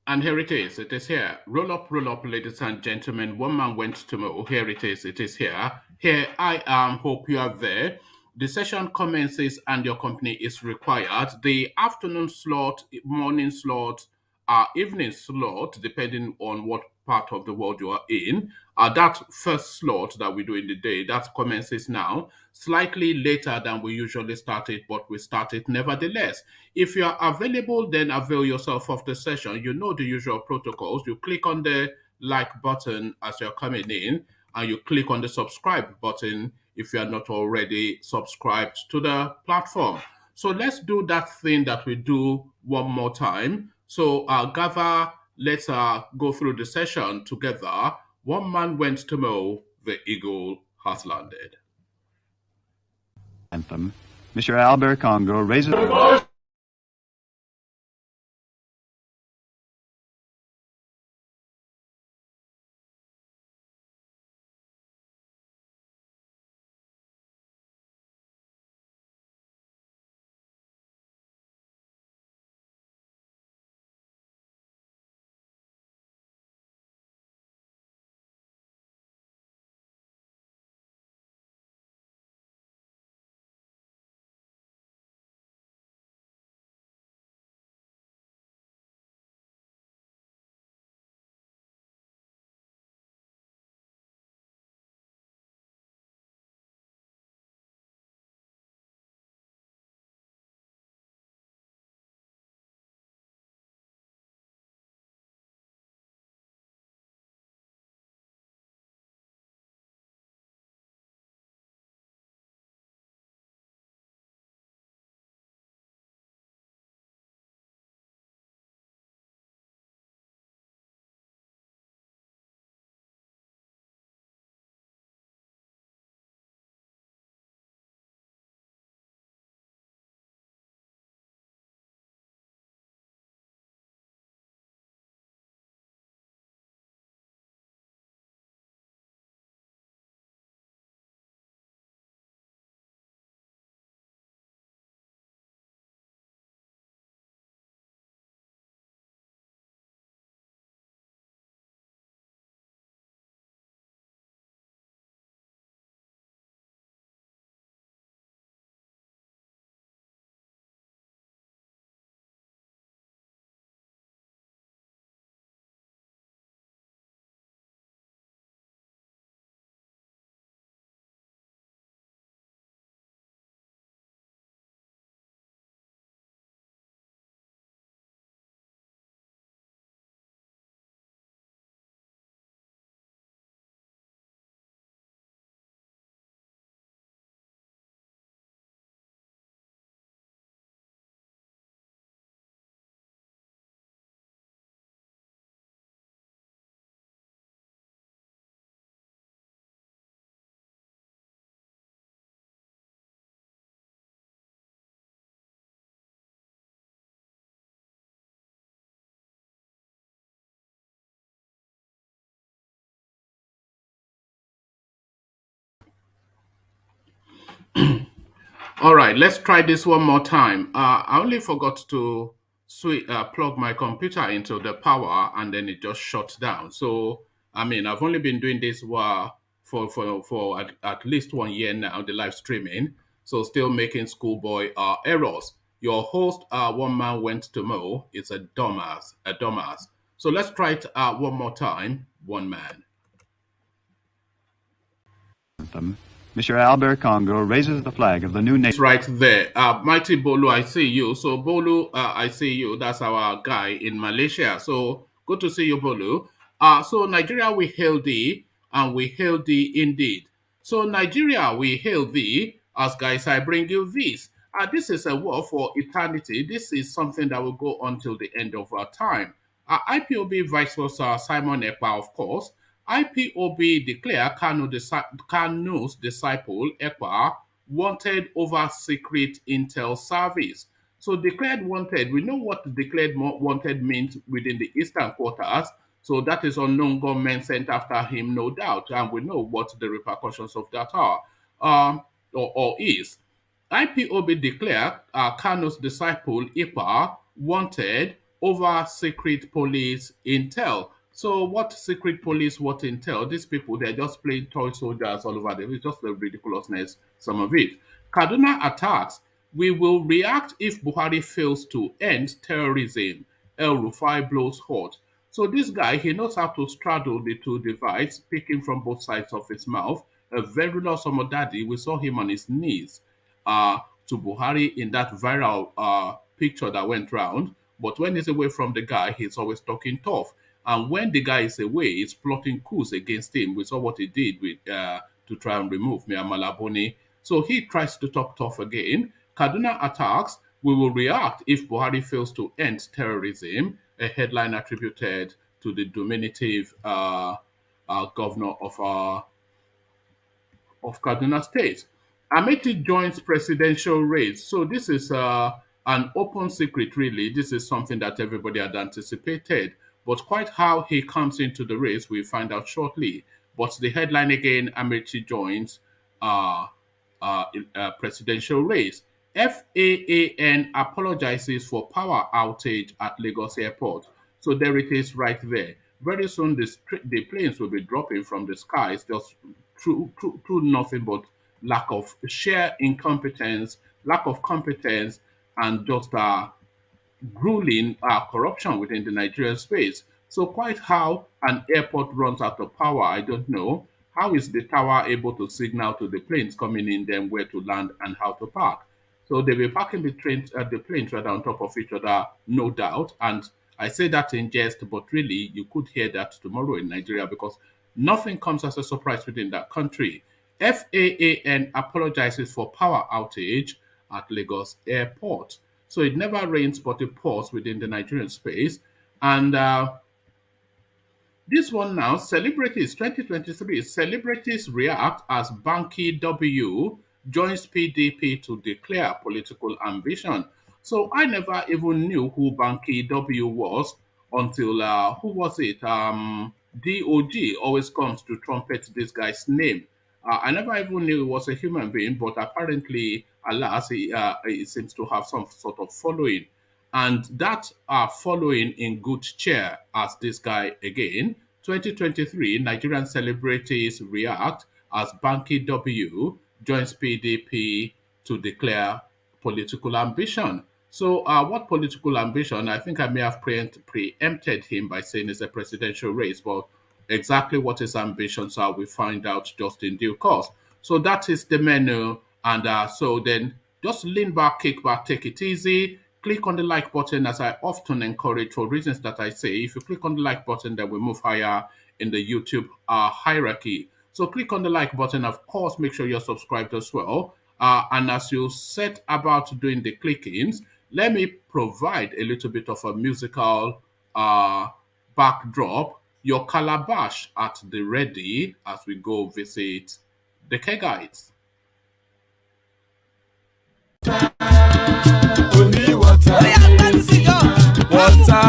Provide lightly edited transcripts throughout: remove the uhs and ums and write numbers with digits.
And here it is. It is here. Roll up, ladies and gentlemen. One man went to Mo. Here it is. It is here. Here I am. Hope you are there. The session commences and your company is required. The afternoon slot, morning slot, evening slot, depending on what part of the world you are in. That first slot that we do in the day, that commences now, slightly later than we usually start it, but we start it nevertheless. If you are available, then avail yourself of the session. You know the usual protocols. You click on the like button as you're coming in, and you click on the subscribe button if you are not already subscribed to the platform. So let's do that thing that we do one more time. So gather, let's go through the session together. One man went to mow, the eagle has landed. Anthem. Mr. Albert Congo raises. All right, let's try this one more time. I only forgot to plug my computer into the power and then it just shut down. So, I mean, I've only been doing this for at least 1 year now, the live streaming. So, still making schoolboy errors. Your host, one man went to mow, is a dumbass, a dumbass. So, let's try it one more time. One man. Anthem. Mr. Albert Congo raises the flag of the new nation. It's right there. Mighty Bolu, I see you. So Bolu, I see you. That's our guy in Malaysia. So good to see you, Bolu. So Nigeria, we hail thee, and we hail thee indeed. So Nigeria, we hail thee. As guys, I bring you this. This is a war for eternity. This is something that will go on till the end of our time. IPOB Vice Versa Simon Ekpa, of course. IPOB declare Kanu's disciple Ekpa wanted over secret intel service. So declared wanted, we know what declared wanted means within the eastern quarters. So that is unknown government sent after him, no doubt, and we know what the repercussions of that are, or is. IPOB declared Kano's disciple Ipa wanted over secret police intel. So what secret police, what intel? These people, they're just playing toy soldiers all over them. It's just the ridiculousness, some of it. Kaduna attacks. We will react if Buhari fails to end terrorism. El Rufai blows hot. So this guy, he knows how to straddle the two divides, speaking from both sides of his mouth. A very awesome daddy. We saw him on his knees to Buhari in that viral picture that went round. But when he's away from the guy, he's always talking tough. And when the guy is away, he's plotting coups against him. We saw what he did with to try and remove Mia Malabuni. So he tries to talk tough again. Kaduna attacks. We will react if Buhari fails to end terrorism. A headline attributed to the diminutive governor of Kaduna State. Amaechi joins presidential race. So this is an open secret, really. This is something that everybody had anticipated. But quite how he comes into the race, we'll find out shortly. But the headline again, Amaechi joins presidential race. FAAN apologizes for power outage at Lagos Airport. So there it is right there. Very soon the planes will be dropping from the skies just through nothing but lack of sheer incompetence, lack of competence, and just grueling corruption within the Nigerian space. So quite how an airport runs out of power, I don't know. How is the tower able to signal to the planes coming in them where to land and how to park? So they'll be parking the planes right on top of each other, no doubt. And I say that in jest, but really you could hear that tomorrow in Nigeria because nothing comes as a surprise within that country. FAAN apologizes for power outage at Lagos Airport. So it never rains but it pours within the Nigerian space. And this one now, celebrities 2023, celebrities react as Banky W joins PDP to declare political ambition. So I never even knew who Banky W was until, who was it? DOG always comes to trumpet this guy's name. I never even knew he was a human being, but apparently, alas, he seems to have some sort of following. And that following in good cheer as this guy again. 2023, Nigerian celebrities react as Banky W joins PDP to declare political ambition. So what political ambition? I think I may have preempted him by saying it's a presidential race, but exactly what his ambitions are, we find out just in due course. So that is the menu. And so then just lean back, kick back, take it easy. Click on the like button, as I often encourage for reasons that I say. If you click on the like button, then we move higher in the YouTube hierarchy. So click on the like button. Of course, make sure you're subscribed as well. And as you set about doing the clickings, let me provide a little bit of a musical backdrop. Your calabash at the ready as we go visit the Kegites. Only water, water,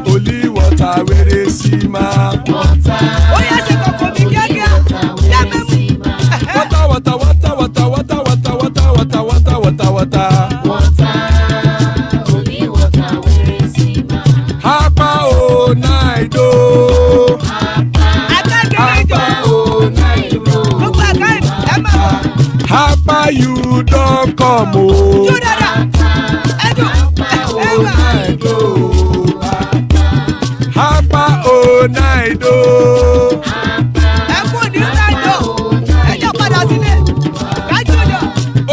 only water, where they see my water. Oh yes, water, water, water, water, water, water, water, water, water, water, water, only water, where they see my Hapa oh night oh, Hapa oh night oh, Hapa you don't come oh. Hapa oh night oh.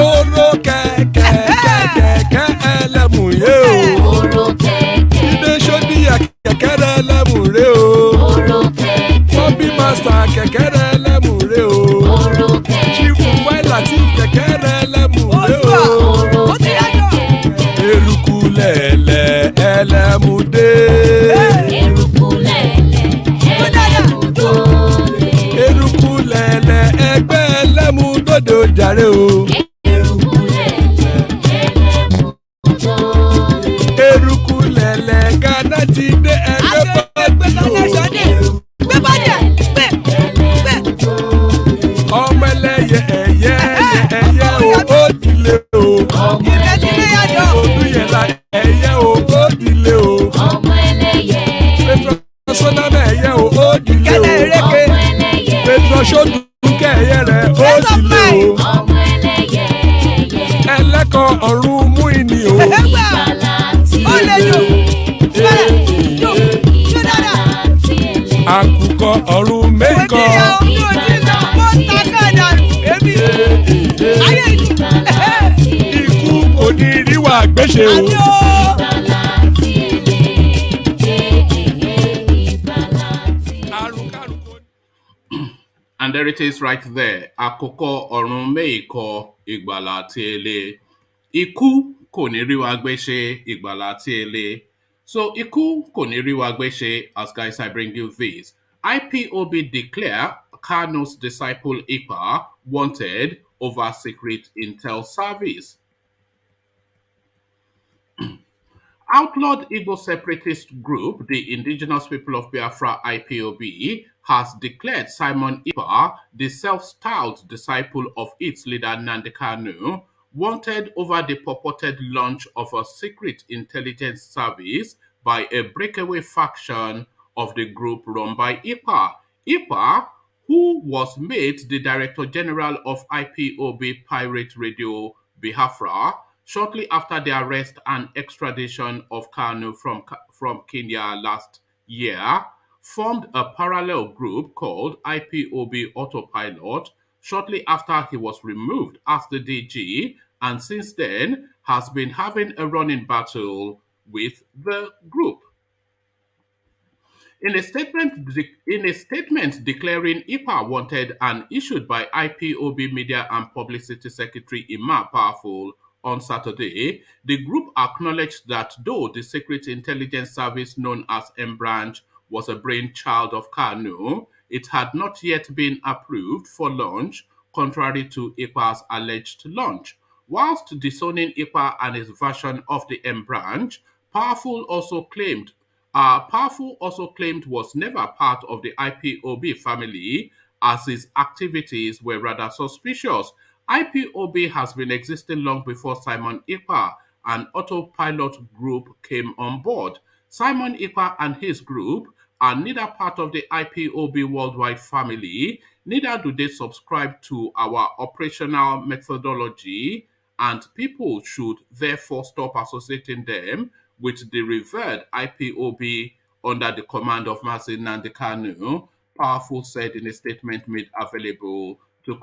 Oro keke elemu ye o. Oro keke. Ide shodi ya keke elemu re o. Oro keke. Bobby master keke elemu re o. Oro keke. Chief Latif keke elemu re o. Oro keke. Eruku lele elemu de. Eruku lele elemu de. Eruku lele egbe elemu dodo jare o. Eruku lele Ghana ti de ọmọ ẹlẹ́yẹ ẹyẹ o ó dilé o. Odúyẹ̀lá ẹyẹ o ó dilé o. ọ̀run mẹ́kọ̀. Ikú kò ní rí wa gbéṣe o. And there it is right there. Àkókò ọ̀run mẹ́ìkọ ìgbàlà tí ele. Ikú kò ní rí wa gbéṣe ìgbàlà tí ele. So ikú kò ní rí wa gbéṣe. As guys, I bring you this. IPOB declare Kanu's disciple Ekpa wanted over secret intel service. Outlawed Igbo separatist group, the Indigenous People of Biafra IPOB, has declared Simon Ekpa, the self-styled disciple of its leader Nnamdi Kanu, wanted over the purported launch of a secret intelligence service by a breakaway faction of the group run by Ekpa. Ekpa, who was made the Director General of IPOB Pirate Radio Biafra, shortly after the arrest and extradition of Kanu from Kenya last year, formed a parallel group called IPOB Autopilot shortly after he was removed as the DG, and since then has been having a running battle with the group. In a statement declaring Ekpa wanted and issued by IPOB Media and Publicity Secretary Imam Powerful on Saturday, the group acknowledged that though the secret intelligence service known as M-Branch was a brainchild of Kanu, it had not yet been approved for launch, contrary to Ekpa's alleged launch. Whilst disowning Ekpa and his version of the M-Branch, Powerful also claimed was never part of the IPOB family, as his activities were rather suspicious. IPOB has been existing long before Simon Ekpa, an autopilot group, came on board. Simon Ekpa and his group are neither part of the IPOB worldwide family, neither do they subscribe to our operational methodology, and people should therefore stop associating them with the revered IPOB under the command of Mazi Nnamdi Kanu, Powerful said in a statement made available to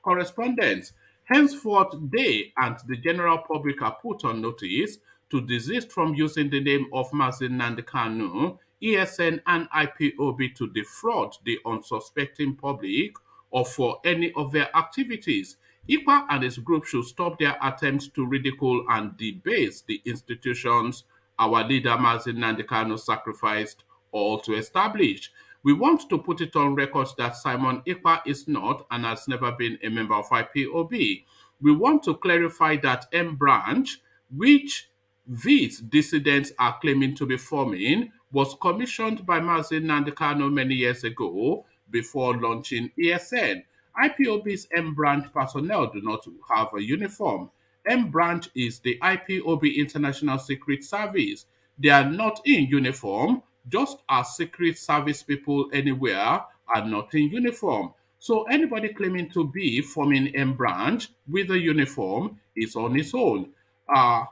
correspondents. Henceforth, they and the general public are put on notice to desist from using the name of Mazi Nnamdi Kanu, ESN, and IPOB to defraud the unsuspecting public or for any of their activities. Ekpa and his group should stop their attempts to ridicule and debase the institutions our leader Mazi Nnamdi Kanu sacrificed all to establish. We want to put it on record that Simon Ekpa is not and has never been a member of IPOB. We want to clarify that M branch, which these dissidents are claiming to be forming, was commissioned by Mazi Nnamdi Kanu many years ago before launching ESN. IPOB's M branch personnel do not have a uniform. M branch is the IPOB International Secret Service. They are not in uniform, just as Secret Service people anywhere are not in uniform. So anybody claiming to be forming M branch with a uniform is on its own. Yeah,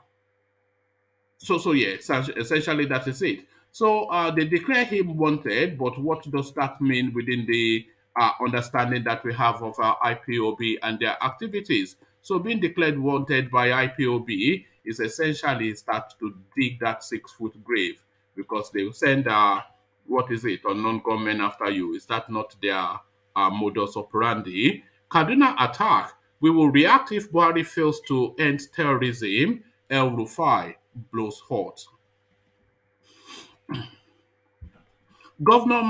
essentially that is it. So they declare him wanted, but what does that mean within the understanding that we have of IPOB and their activities? So being declared wanted by IPOB is essentially start to dig that 6-foot grave, because they will send unknown gunmen after you. Is that not their modus operandi? Kaduna attack. We will react if Buhari fails to end terrorism. El Rufai blows hot. Governor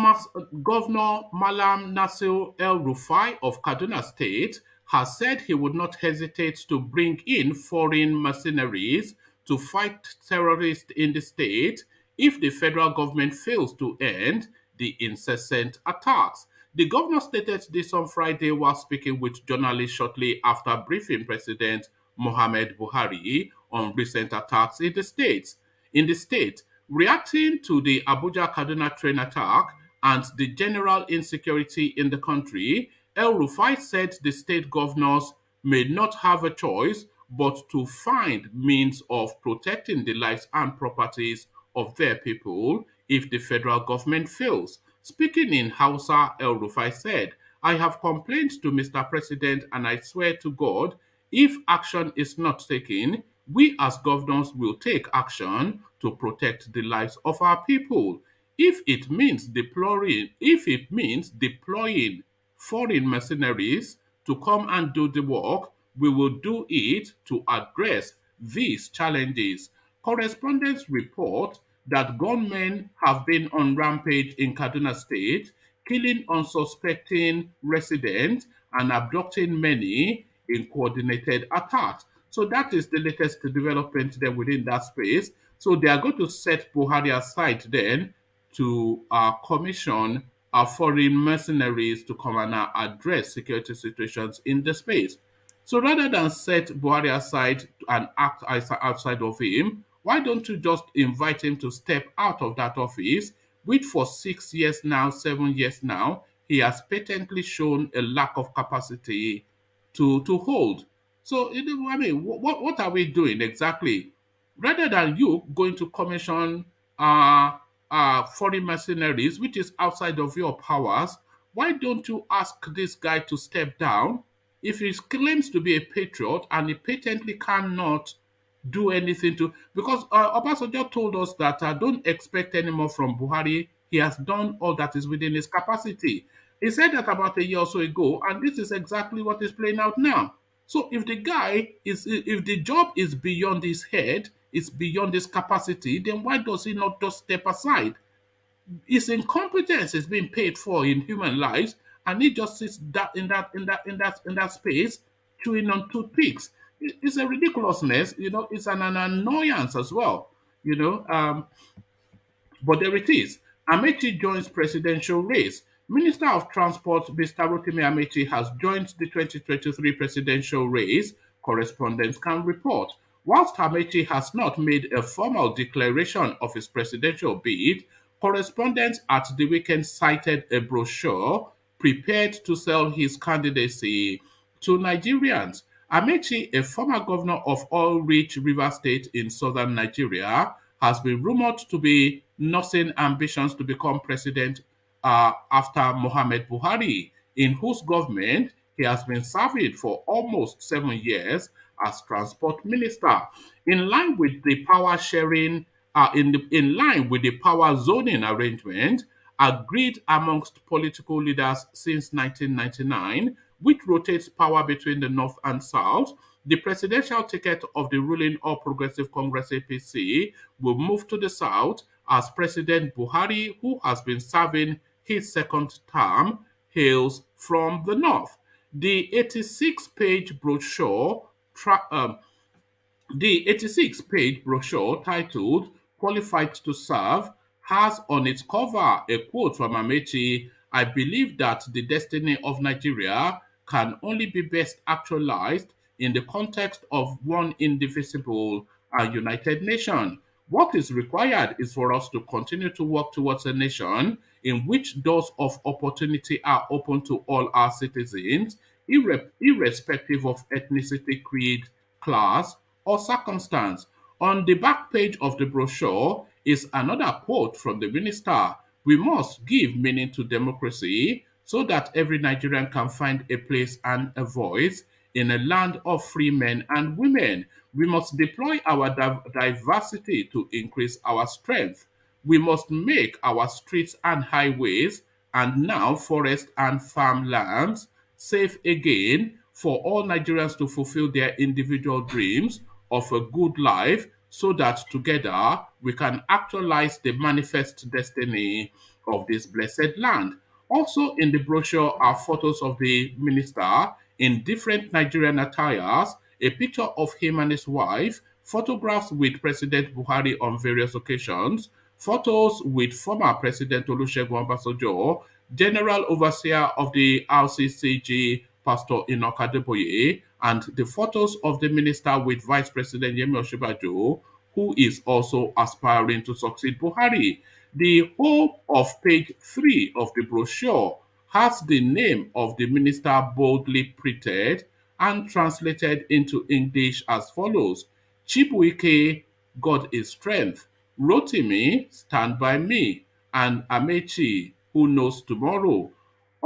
Malam Nasir El Rufai of Kaduna State has said he would not hesitate to bring in foreign mercenaries to fight terrorists in the state if the federal government fails to end the incessant attacks. The governor stated this on Friday while speaking with journalists shortly after briefing President Mohamed Buhari on recent attacks in the state. Reacting to the Abuja Kaduna train attack and the general insecurity in the country, El Rufai said the state governors may not have a choice but to find means of protecting the lives and properties of their people if the federal government fails. Speaking in Hausa, El Rufai said, I have complained to Mr. President and I swear to God, if action is not taken, we as governors will take action to protect the lives of our people. If it means deploying foreign mercenaries to come and do the work, we will do it to address these challenges. Correspondents report that gunmen have been on rampage in Kaduna State, killing unsuspecting residents and abducting many in coordinated attacks. So that is the latest development there within that space. So they are going to set Buhari aside then to commission foreign mercenaries to come and address security situations in the space. So rather than set Buhari aside and act outside of him, why don't you just invite him to step out of that office, which for 6 years now, 7 years now, he has patently shown a lack of capacity to hold. So, I mean, what are we doing exactly? Rather than you going to commission uh, foreign mercenaries, which is outside of your powers, why don't you ask this guy to step down? If he claims to be a patriot and he patently cannot do anything to, because Obasanjo told us that don't expect any more from Buhari. He has done all that is within his capacity. He said that about a year or so ago, and this is exactly what is playing out now. So if the job is beyond his head, it's beyond his capacity, then why does he not just step aside? His incompetence is being paid for in human lives, and he just sits in that space chewing on toothpicks. It's a ridiculousness, it's an annoyance as well, you know. But there it is. Amechi joins presidential race. Minister of Transport Mr. Rotimi Amaechi has joined the 2023 presidential race, correspondents can report. Whilst Amaechi has not made a formal declaration of his presidential bid, correspondents at the weekend cited a brochure prepared to sell his candidacy to Nigerians. Amaechi, a former governor of oil-rich River State in southern Nigeria, has been rumored to be nursing ambitions to become president after Mohamed Buhari, in whose government he has been serving for almost 7 years as transport minister. In line with the power sharing, in line with the power zoning arrangement agreed amongst political leaders since 1999, which rotates power between the North and South, the presidential ticket of the ruling All Progressive Congress APC will move to the South as President Buhari, who has been serving his second term, hails from the North. The 86-page brochure the 86-page brochure titled Qualified to Serve has on its cover a quote from Amaechi. I believe that the destiny of Nigeria can only be best actualized in the context of one indivisible and united nation. What is required is for us to continue to work towards a nation in which doors of opportunity are open to all our citizens, irrespective of ethnicity, creed, class, or circumstance. On the back page of the brochure is another quote from the minister. We must give meaning to democracy so that every Nigerian can find a place and a voice in a land of free men and women. We must deploy our diversity to increase our strength. We must make our streets and highways and now forest and farmlands safe again for all Nigerians to fulfill their individual dreams of a good life so that together we can actualize the manifest destiny of this blessed land. Also in the brochure are photos of the minister in different Nigerian attires, a picture of him and his wife, photographs with President Buhari on various occasions, photos with former President Olusegun Obasanjo, General Overseer of the RCCG, Pastor Enoch Adeboye, and the photos of the minister with Vice President Yemi Osinbajo, who is also aspiring to succeed Buhari. The whole of page 3 of the brochure has the name of the minister boldly printed and translated into English as follows: Chibuike, God is strength; Rotimi, stand by me; and Amaechi, who knows tomorrow.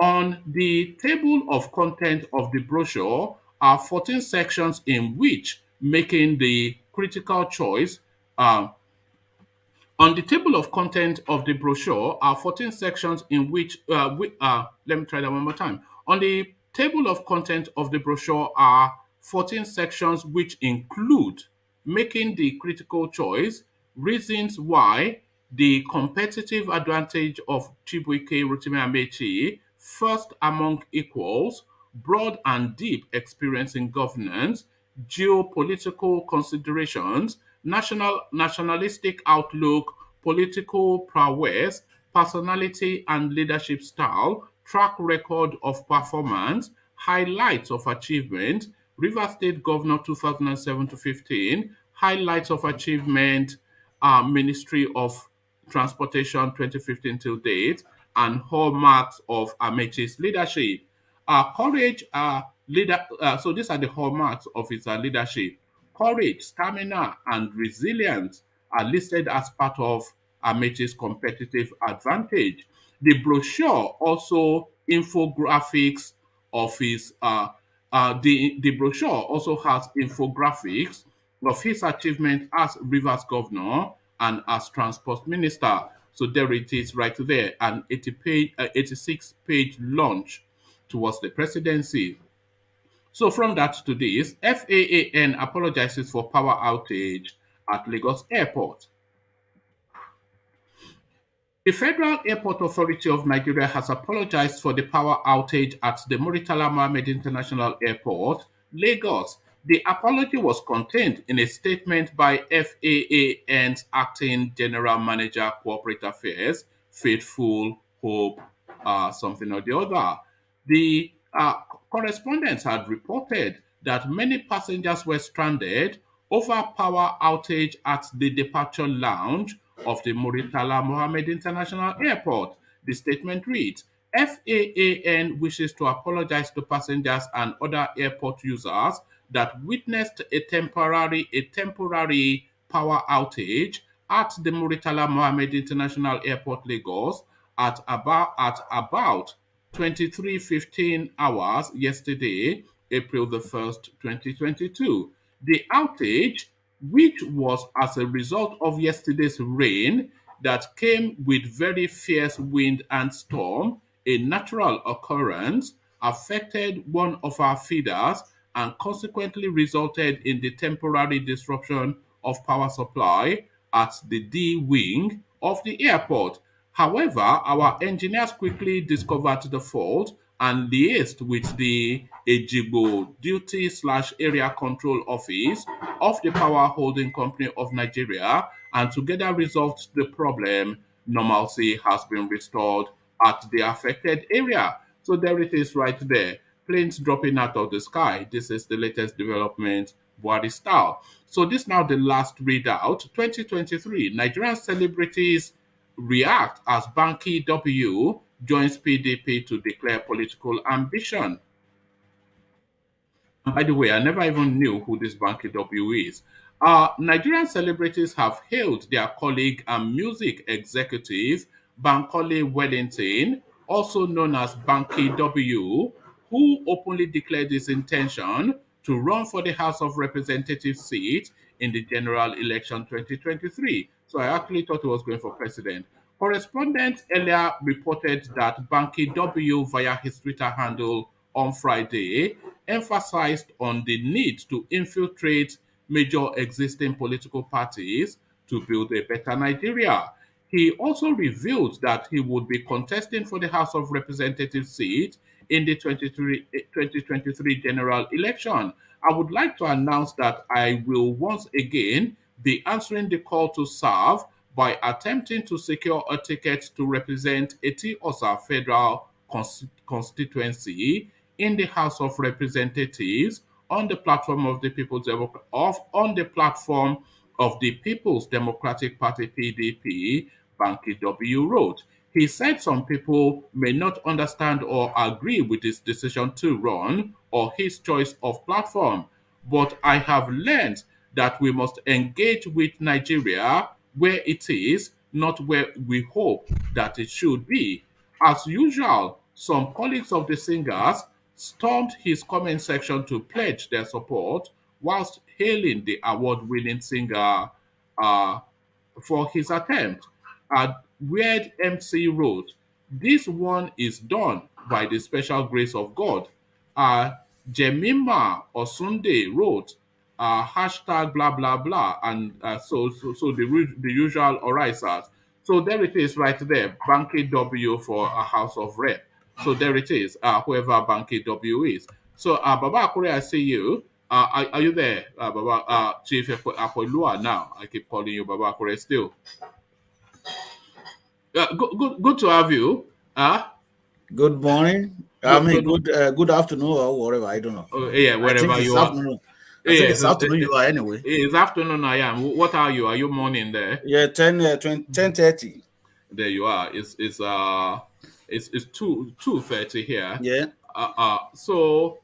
On the table of content of the brochure are 14 sections in which making the critical choice on the table of content of the brochure are 14 sections in which, let me try that one more time. On the table of content of the brochure are 14 sections which include making the critical choice, reasons why, the competitive advantage of Chibuike Rotimi Amaechi, first among equals, broad and deep experience in governance, geopolitical considerations, nationalistic outlook, political prowess, personality and leadership style, track record of performance, highlights of achievement, River State Governor 2007 to 15, highlights of achievement, Ministry of Transportation 2015 till date, and hallmarks of Amechi's leadership. Courage, so these are the hallmarks of his leadership. Courage, stamina, and resilience are listed as part of Amechi's competitive advantage. The brochure also infographics of his the brochure also has infographics of his achievement as Rivers Governor and as Transport Minister. So there it is right there, an 86-page launch towards the presidency. So from that to this, FAAN apologizes for power outage at Lagos Airport. The Federal Airport Authority of Nigeria has apologized for the power outage at the Muritala Mohammed International Airport, Lagos. The apology was contained in a statement by FAAN's acting general manager, corporate affairs, Faithful Hope, something or the other. The correspondents had reported that many passengers were stranded over power outage at the departure lounge of the Muritala Mohammed International Airport. The statement reads, FAAN wishes to apologize to passengers and other airport users that witnessed a temporary power outage at the Muritala Mohammed International Airport, Lagos, at about 23:15 hours yesterday, April the 1st, 2022. The outage, which was as a result of yesterday's rain that came with very fierce wind and storm, a natural occurrence, affected one of our feeders and consequently resulted in the temporary disruption of power supply at the D wing of the airport. However, our engineers quickly discovered the fault and liaised with the Ejigbo Duty/Area Control Office of the Power Holding Company of Nigeria and together resolved the problem. Normalcy has been restored at the affected area. So there it is right there. Planes dropping out of the sky. This is the latest development, Buhari style. So this now the last readout. 2023, Nigerian celebrities react as Banky W joins PDP to declare political ambition. And by the way, I never even knew who this Banky W is. Nigerian celebrities have hailed their colleague and music executive, Bankole Wellington, also known as Banky W, who openly declared his intention to run for the House of Representatives seat in the general election 2023. So I actually thought he was going for president. Correspondents earlier reported that Banky W, via his Twitter handle on Friday, emphasized on the need to infiltrate major existing political parties to build a better Nigeria. He also revealed that he would be contesting for the House of Representatives seat in the 2023 general election. I would like to announce that I will once again be answering the call to serve by attempting to secure a ticket to represent Eti-Osa Federal Constituency in the House of Representatives on the platform of the People's Democratic Party (PDP), Banky W wrote. He said some people may not understand or agree with his decision to run or his choice of platform, but I have learned that we must engage with Nigeria where it is, not where we hope that it should be. As usual, some colleagues of the singers stormed his comment section to pledge their support whilst hailing the award-winning singer uh, for his attempt. Weird MC wrote, "This one is done by the special grace of God." Uh, Jemima Osunde wrote, hashtag blah blah blah, and so the usual orisas. So there it is right there, Banky W for a House of Rep. So there it is, whoever Banky W is. So Baba Akure, I see you. Are you there, Baba Chief Apoilua now? I keep calling you Baba Akure still. Good to have you. Good morning. I mean, good afternoon or whatever. I don't know. Yeah, wherever I think it's you are. Afternoon. I think it's afternoon you are anyway. It's afternoon I am. What are you? Are you morning there? Yeah, 10:30. There you are. It's 2:30 here. Yeah. So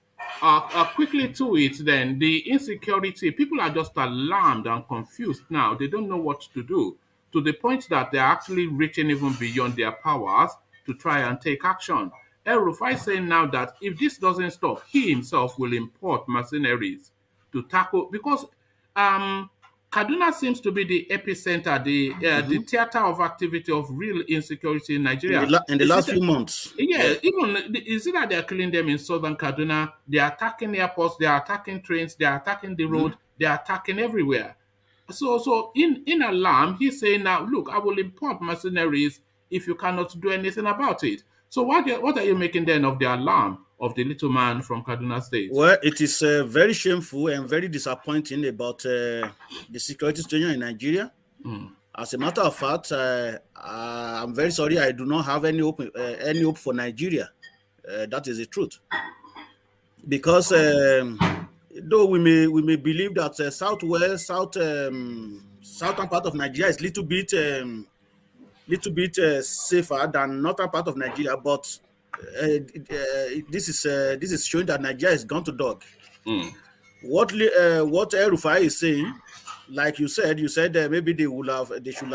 quickly to it then, the insecurity, people are just alarmed and confused now. They don't know what to do, to the point that they're actually reaching even beyond their powers to try and take action. Rufai saying now that if this doesn't stop, he himself will import mercenaries to tackle, because Kaduna seems to be the epicenter, the theater of activity of real insecurity in Nigeria. In the last few months. Yeah, even is it that they're killing them in southern Kaduna? They're attacking airports, they're attacking trains, they're attacking the road, they're attacking everywhere. So in alarm, he's saying now, look, I will import mercenaries if you cannot do anything about it. So what are you making then of the alarm of the little man from Kaduna State? Well, it is very shameful and very disappointing about the security situation in Nigeria. As a matter of fact, I'm very sorry. I do not have any hope for Nigeria. That is the truth. Because though we may believe that southern part of Nigeria is little bit safer than northern part of Nigeria, but this is showing that Nigeria is gone to dog. What Rufai is saying, like you said maybe he should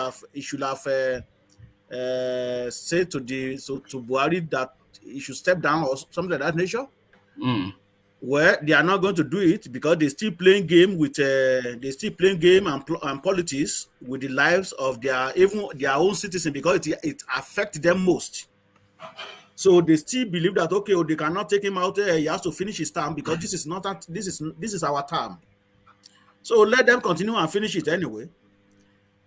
have said to Buhari that he should step down or something like that nature. Well, they are not going to do it because they're still playing game and politics with the lives of their own citizens, because it affects them most. So they still believe that they cannot take him out. He has to finish his term because this is our term. So let them continue and finish it anyway.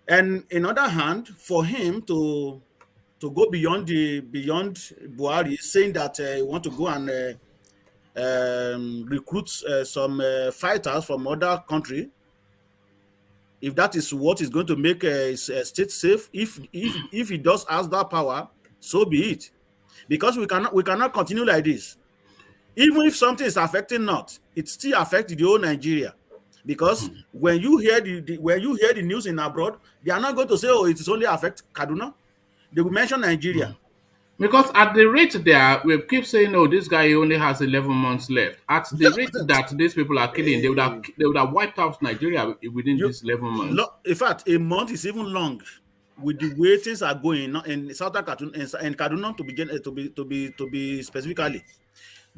And in other hand, for him to go beyond Buhari, saying that he want to go and recruit some fighters from other country, if that is what is going to make his state safe, if he does has that power, so be it. Because we cannot continue like this. Even if something is affecting North, it still affects the whole Nigeria. Because when you hear the news in abroad, they are not going to say, it is only affect Kaduna. They will mention Nigeria. Because at the rate we keep saying, this guy only has 11 months left. At the rate that these people are killing, they would have wiped out Nigeria within these 11 months. In fact, a month is even long with the way things are going in southern Kaduna and Kaduna to be specifically.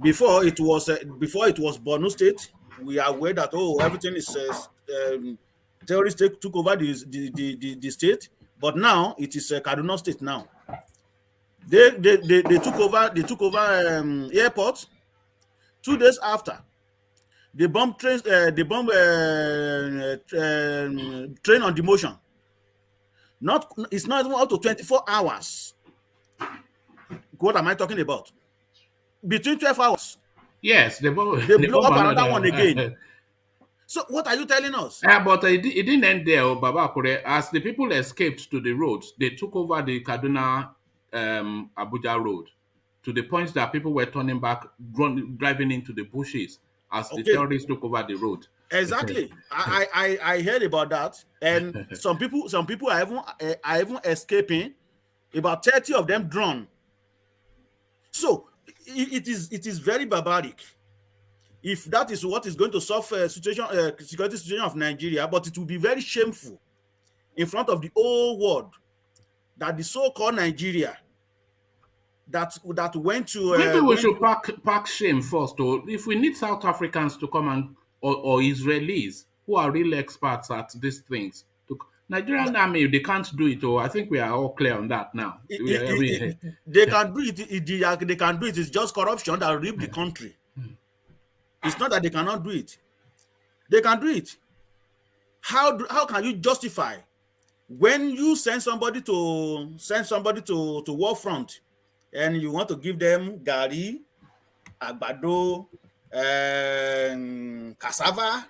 Before it was Borno State, we are aware that everything is terrorists took over the state, but now it is Kaduna State now. They took over airport. 2 days after, they bomb train on demotion. It's not even up to 24 hours. What am I talking about? Between 12 hours. Yes, they blow up another one again. So what are you telling us? But it didn't end there, Baba Akure. As the people escaped to the roads, they took over the Kaduna Abuja road, to the point that people were turning back, driving into the bushes as the terrorists took over the road. Exactly. I heard about that, and some people are even escaping. About 30 of them drawn. So it is very barbaric. If that is what is going to solve security situation of Nigeria, but it will be very shameful in front of the whole world that the so-called Nigeria that went to maybe we should pack shame first, or if we need South Africans to come and or Israelis who are real experts at these things. Nigerian army, they can't do it. Or I think we are all clear on that now. They can do it. They can do it. It's just corruption that ripped the country. It's not that they cannot do it. They can do it. How can you justify when you send somebody to war front and you want to give them gari, agbado, cassava?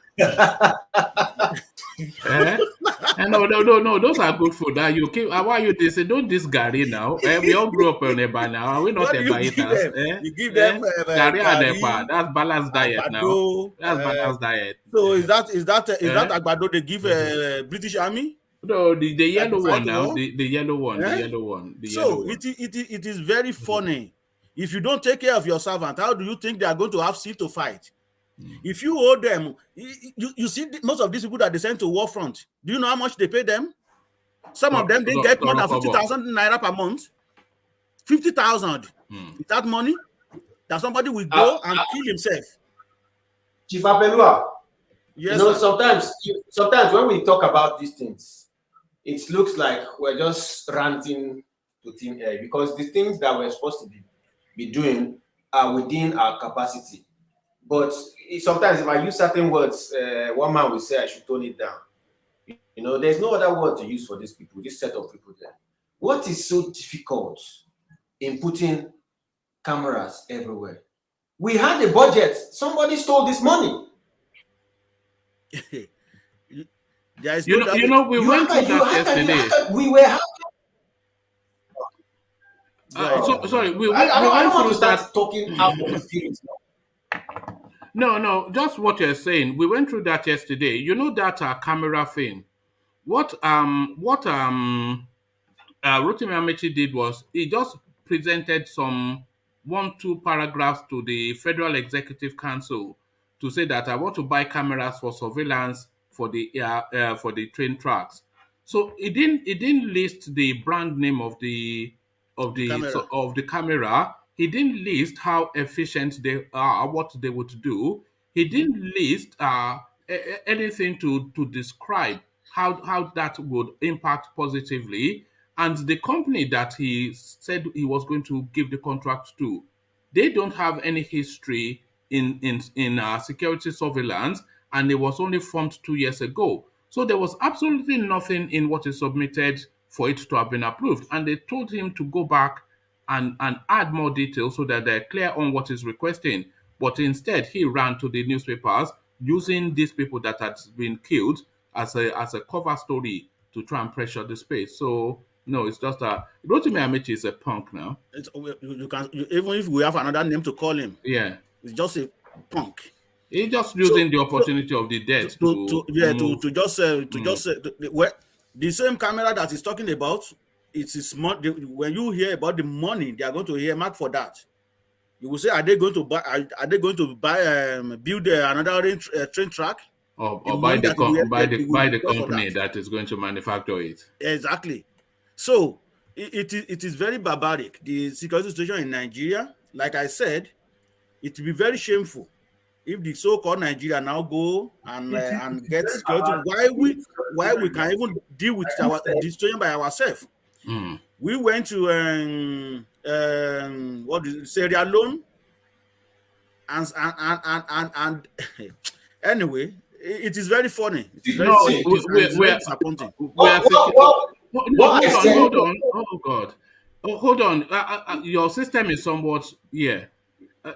No, those are good food. You keep, why you they say don't this gari now? We all grew up on Eba now. Are we not Eba eaters? You give them gari and Eba. That's balanced diet now. That's balanced diet. So is that agbado they give British Army? No, the yellow one now. The yellow one. The yellow one. So it is very funny. If you don't take care of your servant, how do you think they are going to have seat to fight? If you owe them, you see most of these people that they send to war front. Do you know how much they pay them? Some of them they get more than 50,000 naira per month. 50,000. Is that money that somebody will go and kill himself? Chief Apelua, yes, you know, sometimes when we talk about these things, it looks like we're just ranting to thin air because the things that we're supposed to be doing are within our capacity. But sometimes if I use certain words, one man will say I should tone it down. You know, there's no other word to use for these people, this set of people there. What is so difficult in putting cameras everywhere? We had a budget. Somebody stole this money. We went through that yesterday. We were happy. Sorry, we I don't want to start that. Talking out of the feelings. No, just what you're saying. We went through that yesterday. You know that camera thing. What Rotimi Amaechi did was he just presented some 1-2 paragraphs to the Federal Executive Council to say that I want to buy cameras for surveillance for the train tracks. So it didn't list the brand name of the camera. He didn't list how efficient they are, what they would do. He didn't list anything to describe how that would impact positively. And the company that he said he was going to give the contract to, they don't have any history in security surveillance, and it was only formed 2 years ago. So there was absolutely nothing in what he submitted for it to have been approved. And they told him to go back and add more details so that they're clear on what he's requesting. But instead, he ran to the newspapers using these people that had been killed as a cover story to try and pressure the space. So no, it's just Rotimi Amaechi is a punk now. Even if we have another name to call him, yeah, it's just a punk. He's just using the opportunity of the death the same camera that he's talking about. When you hear about the money they are going to earmark for that, you will say, are they going to buy build another train track, or buy the company that is going to manufacture it? Exactly. So it is very barbaric. The security situation in Nigeria, like I said, it will be very shameful if the so-called Nigeria now go and get security. Why we can even deal with the situation by ourselves? We went to Sierra Leone, and anyway, it is very funny. It is very disappointing. Hold on. Oh God. Hold on. Your system is somewhat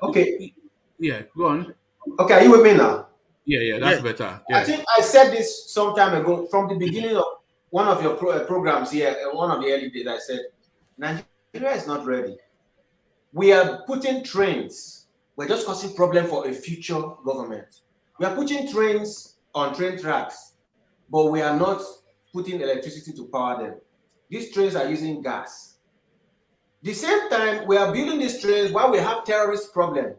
okay. Yeah, go on. Okay, are you with me now? Yeah, that's better. Yeah. I think I said this some time ago from the beginning of one of your programs here, one of the early days. I said, Nigeria is not ready. We are putting trains. We're just causing problem for a future government. We are putting trains on train tracks, but we are not putting electricity to power them. These trains are using gas. The same time, we are building these trains while we have terrorist problem.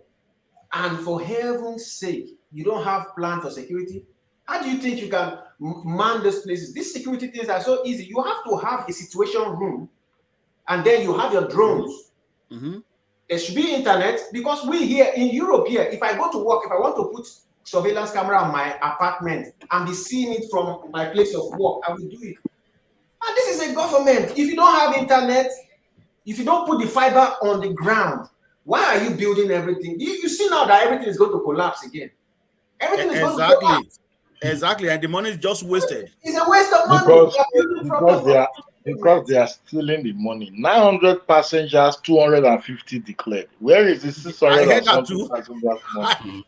And for heaven's sake, you don't have plan for security? How do you think you can man these places? These security things are so easy. You have to have a situation room, and then you have your drones. There should be internet, because we here in Europe here, if I go to work, if I want to put surveillance camera on my apartment and be seeing it from my place of work, I will do it. And this is a government. If you don't have internet, if you don't put the fiber on the ground, why are you building everything? You see now that everything is going to collapse again. Everything is going to collapse. Exactly, and the money is just wasted. It's a waste of money. Because they are stealing the money. 900 passengers, 250 declared. Where is the 600 passengers money?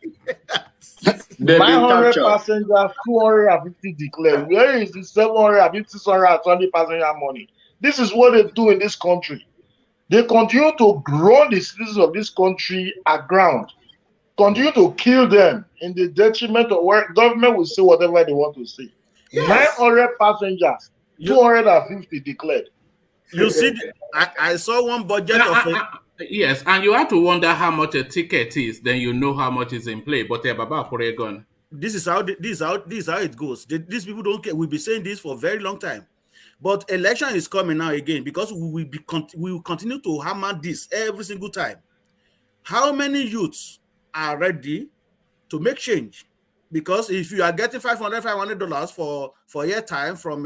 900 passengers, 250 declared. Where is the 750, 620 passenger money? This is what they do in this country. They continue to grow the citizens of this country aground, continue to kill them in the detriment of where government will say whatever they want to say. Yes. 900 passengers, 250 declared. You see, I saw one budget of yes, and you have to wonder how much a ticket is, then you know how much is in play. But this is how it goes. These people don't care. We'll be saying this for a very long time. But election is coming now again, because we will continue to hammer this every single time. How many youths are ready to make change? Because if you are getting $500 for airtime from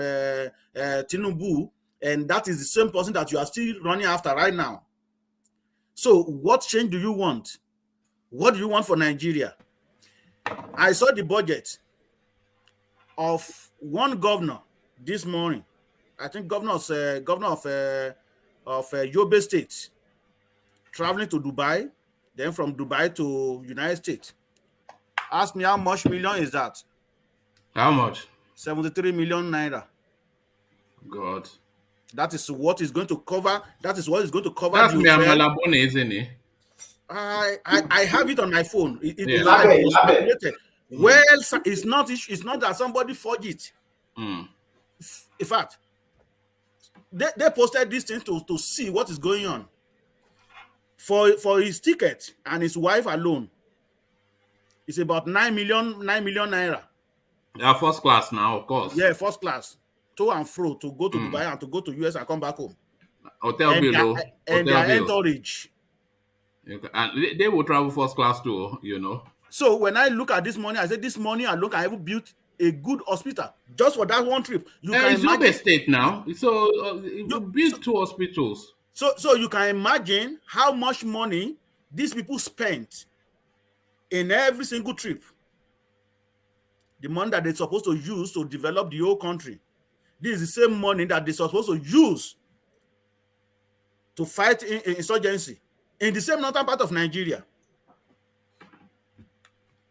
Tinubu, and that is the same person that you are still running after right now. So what change do you want? What do you want for Nigeria? I saw the budget of one governor this morning. I think governor of Yobe State, traveling to Dubai, then from Dubai to United States. Ask me how much million is that? How much? 73 million naira. God. That is what is going to cover. That is what is going to cover. That's me, Malabone, isn't it? I have it on my phone. Well, it's not that somebody forged it. In fact, they posted this thing to see what is going on. For his ticket and his wife alone, it's about 9 million naira. Yeah, first class now, of course. Yeah, first class. To and fro, to go to Dubai and to go to US and come back home. Hotel below. And their entourage. And they will travel first class too, you know. So when I look at this money, I said, this money, I have built a good hospital just for that one trip. You can imagine. It's state now. So you built 2 hospitals. So you can imagine how much money these people spent in every single trip. The money that they're supposed to use to develop the whole country. This is the same money that they're supposed to use to fight insurgency in the same northern part of Nigeria.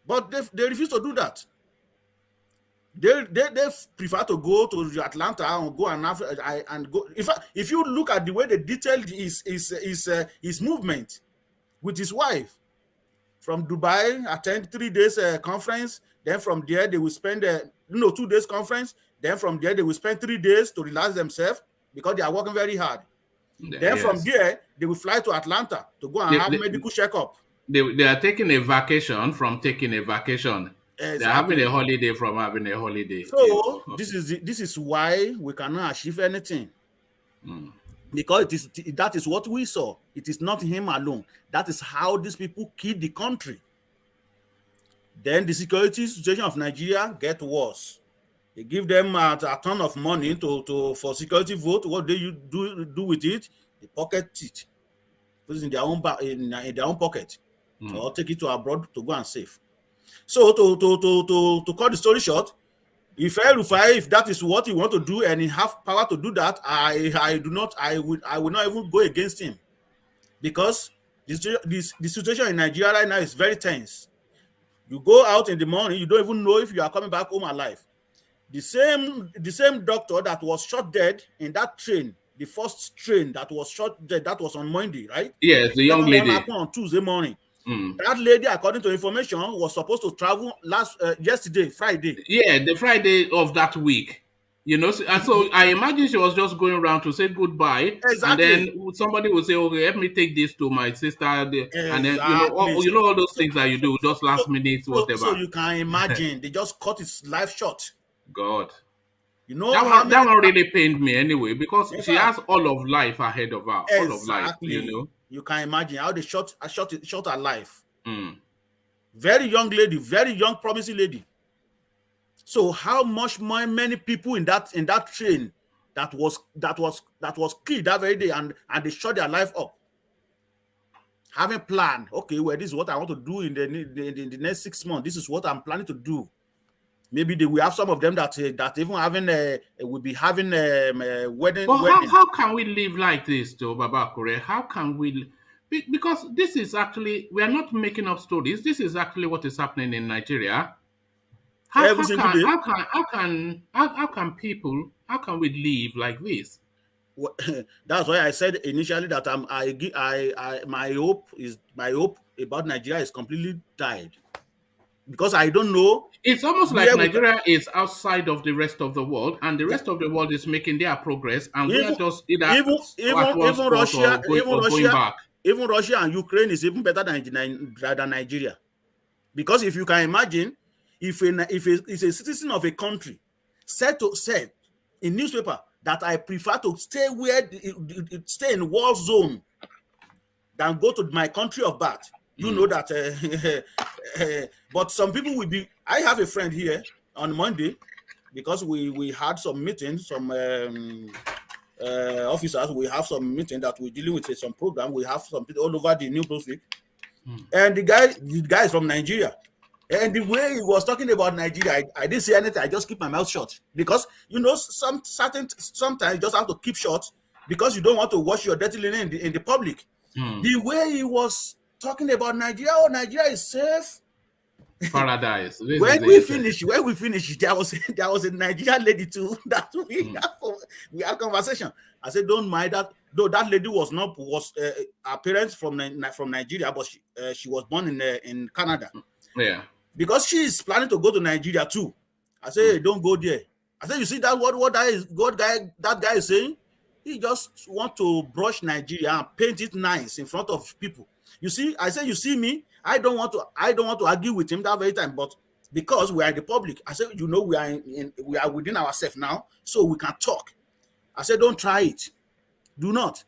But they refuse to do that. They prefer to go to Atlanta and go and go. In fact, if you look at the way they detailed his movement with his wife, from Dubai, attend 3 days conference. Then from there they will spend 2 days conference. Then from there they will spend 3 days to relax themselves because they are working very hard. Then from there they will fly to Atlanta to go and have medical checkup. They are taking a vacation from taking a vacation. Exactly. They're having a holiday from having a holiday. So this is why we cannot achieve anything. Because that is what we saw. It is not him alone. That is how these people kill the country. Then the security situation of Nigeria get worse. They give them a ton of money for security vote. What they do with it? They pocket it, put it in their own pocket, or take it to abroad to go and save. So to cut the story short, if Rufai, if that is what he want to do and he have power to do that, I will not even go against him, because the situation in Nigeria right now is very tense. You go out in the morning, you don't even know if you are coming back home alive. The same doctor that was shot dead in that train, the first train that was shot dead, that was on Monday, right? Yes, the young lady. On Tuesday morning. That lady, according to information, was supposed to travel yesterday, Friday. Yeah, the Friday of that week. You know, and so I imagine she was just going around to say goodbye. Exactly. And then somebody will say, okay, let me take this to my sister. Exactly. And then, you know all those things that you do, just last minute, whatever. So you can imagine, they just cut his life short. God. You know, that one really pained me anyway, because she has all of life ahead of her. All of life, you know. You can imagine how they shot her life. Mm. Very young lady, very young, promising lady. So how much more many people in that train that was killed that very day, and they shot their life up, having planned, okay, well, this is what I want to do in the next 6 months. This is what I'm planning to do. Maybe we have some of them that even having will be having a wedding. But how can we live like this, though, Baba Akure? How can we? Because this is actually, we are not making up stories. This is actually what is happening in Nigeria. How can we live like this? That's why I said initially that my hope about Nigeria is completely died, because I don't know. It's almost like Nigeria is outside of the rest of the world, and the rest of the world is making their progress, and we are just either even Russia, going back. Even Russia and Ukraine is even better than Nigeria, because if you can imagine, if a citizen of a country said in newspaper that I prefer to stay stay in war zone than go to my country of birth, you know that. But some people will be. I have a friend here on Monday, because we had some meetings, some officers. We have some meeting that we're dealing with some program. We have some people all over the New Brunswick, and the guy is from Nigeria. And the way he was talking about Nigeria, I didn't say anything. I just keep my mouth shut, because sometimes you just have to keep shut, because you don't want to wash your dirty linen in the public. The way he was talking about Nigeria, Nigeria is safe. Paradise. When we finished, there was a Nigerian lady too that we had conversation. I said, don't mind that. Though that lady was her parents from Nigeria, but she was born in Canada. Yeah. Because she is planning to go to Nigeria too. I say, hey, don't go there. I said, you see that that guy is saying? He just want to brush Nigeria and paint it nice in front of people. You see, I said, you see me, I don't want to argue with him that very time, but because we are in the public, I said, we are within ourselves now, so we can talk. I said, don't try it. Do not.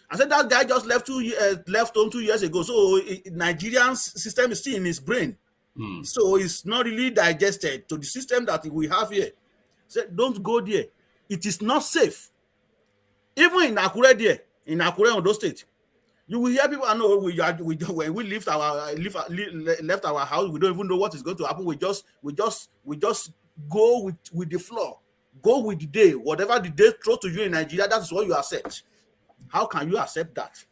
I said, that guy just left home 2 years ago, so Nigerian system is still in his brain. So it's not really digested to the system that we have here. Said, don't go there. It is not safe. Even in Akure there, in Akure, Ondo State, you will hear people. I know when we left our house, we don't even know what is going to happen. We just go with the flow, go with the day. Whatever the day throws to you in Nigeria, that is what you accept. How can you accept that?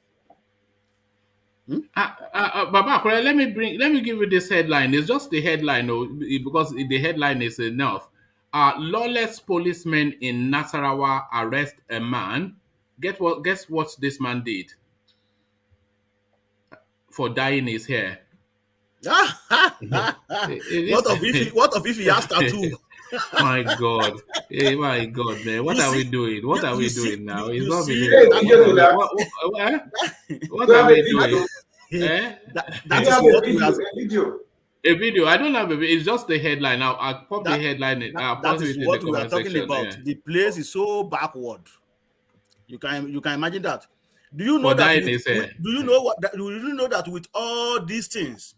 Baba, let me give you this headline. It's just the headline, because the headline is enough. Lawless policemen in Nasarawa arrest a man. Guess what this man did for dyeing his hair? What of if he has tattoo? My God, my God, man! What are we doing? What are we doing now? It's not what are we doing? That is what we have. A video. I don't have a video. It's just the headline. I'll pop the headline. That is what we are talking about. Yeah. The place is so backward. You can imagine that. Do you know that? Do you know that with all these things?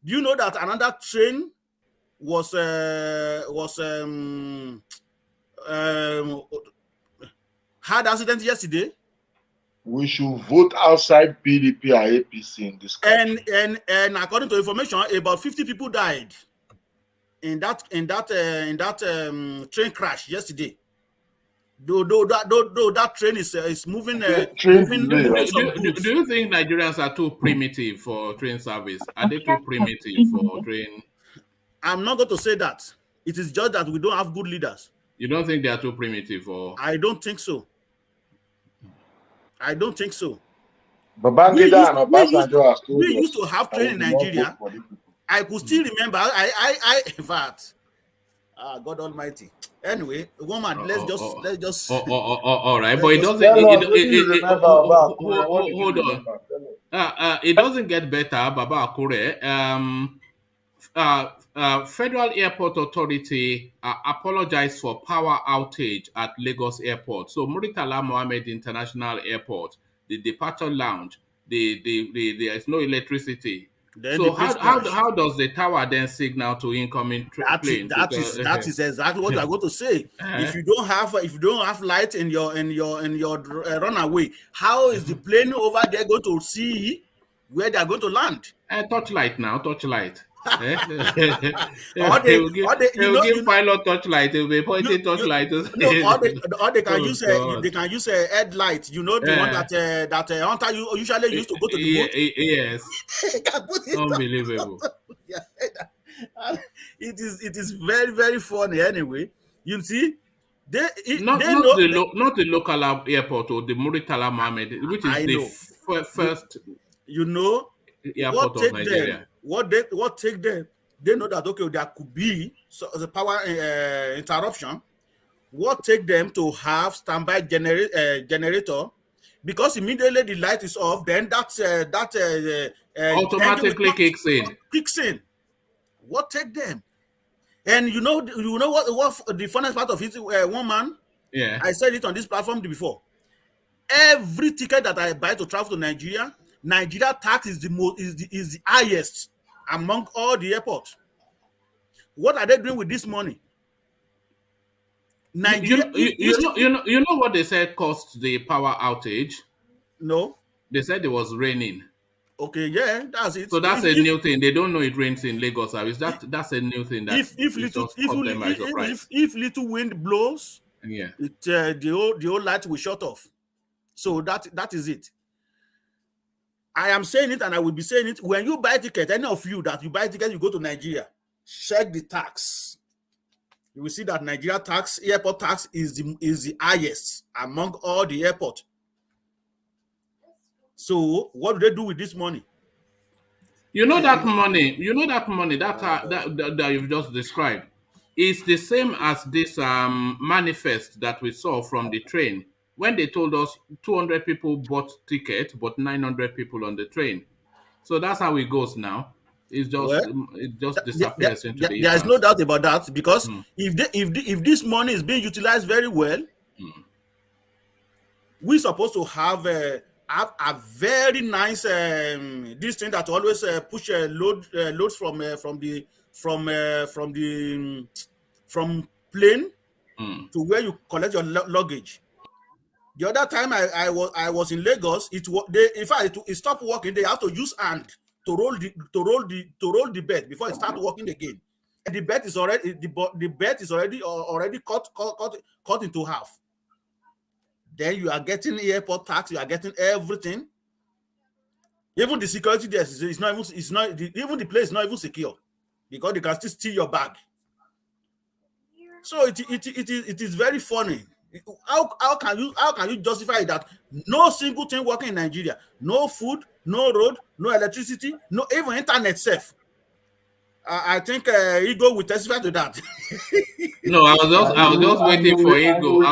Do you know that another train was had accident yesterday? We should vote outside PDP and APC in this country. And according to information, about 50 people died in that train crash yesterday. Though that train is moving. Do you think Nigerians are too primitive for train service? Are they too primitive for train? I'm not going to say that. It is just that we don't have good leaders. You don't think they are too primitive, or? I don't think so. I don't think so. We used to have train in Nigeria. I could still remember. In fact, God Almighty. Anyway, woman, let's just. All right, but it doesn't. Hold on. It doesn't get better, Baba Akure. Federal Airport Authority apologized for power outage at Lagos Airport. So Muritala Mohammed International Airport, the departure lounge, there is no electricity. Then the So place how crash. how does the tower then signal to incoming planes? That is exactly what I'm going to say. If you don't have light in your runaway, how is the plane over there going to see where they are going to land? Torchlight now, torchlight. Or They will you know, give pilot torchlight. They will be pointing torchlight. no, or they can Oh, use God. they can use a headlight. You know, the one that Hunter usually used to go to the boat. Yes, They can put it on. unbelievable. Yeah. It is very, very funny. Anyway, you see, they Not know. the local airport or the Muritala Mohammed, which is I the know. first You know airport of Nigeria. What take them? They know that okay, there could be the power interruption. What take them to have standby generator? Because immediately the light is off, then that Automatically kicks in. What take them? And you know what the funnest part of it? One man, Yeah. I said it on this platform before. Every ticket that I buy to travel to Nigeria tax is the highest among all the airports. What are they doing with this money? Nigeria, you know what they said caused the power outage? No. They said it was raining. Okay, yeah, that's it. So that's a new thing. They don't know it rains in Lagos. That's a new thing. That if little wind blows, yeah, the whole light will shut off. So that is it. I am saying it, and I will be saying it. When you buy ticket, any of you that you buy ticket, you go to Nigeria, check the tax. You will see that Nigeria tax, airport tax, is the highest among all the airports. So what do they do with this money? You know that money that you've just described is the same as this manifest that we saw from the train when they told us 200 people bought ticket, but 900 people on the train. So that's how it goes now. It just disappears into the. There is no doubt about that, because if this money is being utilized very well, we're supposed to have a very nice this thing that always push loads from plane to where you collect your luggage. The other time I was in Lagos, it stopped working. They have to use hand to roll the bed before it starts working again. And the bed is already cut into half. Then you are getting airport tax. You are getting everything. Even the security there even the place is not even secure, because they can still steal your bag. So it is very funny. How can you justify that no single thing working in Nigeria? No food, no road, no electricity, no even internet safe. I think Ego will testify to that. No, I was just waiting for Ego.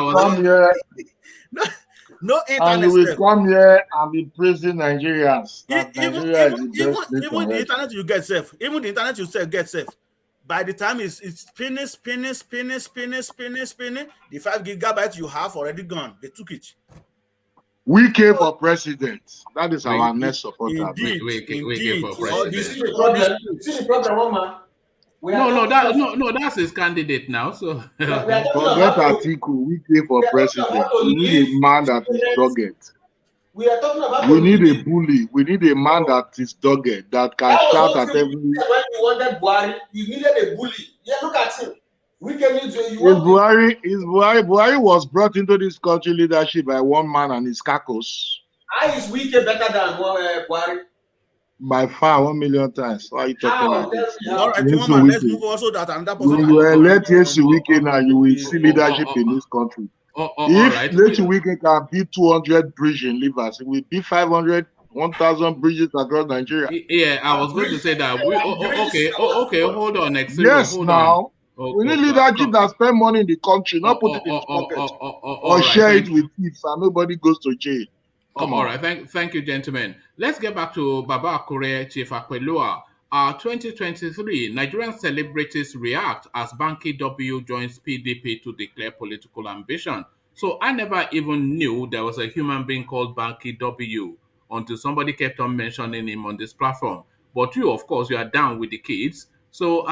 No internet. And you will come here and be praising Nigerians. Even the internet you get safe. Even the internet you get safe. By the time it's spinning, the 5 gigabytes you have already gone. They took it. We came for president. That is our next supporter. We came for president. You see the problem, man. No, that's his candidate now. So forget Atiku. We came for president. We need a man that is dogged. We are talking about. We need a bully. We need a man that is dogged, that can shout at every. When you wanted Buhari, you needed a bully. Yeah, look at him. We can use Buhari was brought into this country leadership by one man and his caucus. How is Wike better than Buhari? By far, 1 million times. Why are you talking about this? All right, let's move also that another person. When you elect Yesu Wike now, you will see leadership in this country. If Yesu Wike can beat 200 bridge in Livers, it will be 500, 1,000 bridges across Nigeria. Yeah, I was going to say that. Okay, hold on. Yes, now. We need leadership that spend money in the country, not put it in his pocket. Or share it with thieves and nobody goes to jail. All right, thank you, gentlemen. Let's get back to Baba Akure, Chief Akpelua. 2023, Nigerian celebrities react as Banky W joins PDP to declare political ambition. So I never even knew there was a human being called Banky W until somebody kept on mentioning him on this platform. But you, of course, you are down with the kids. So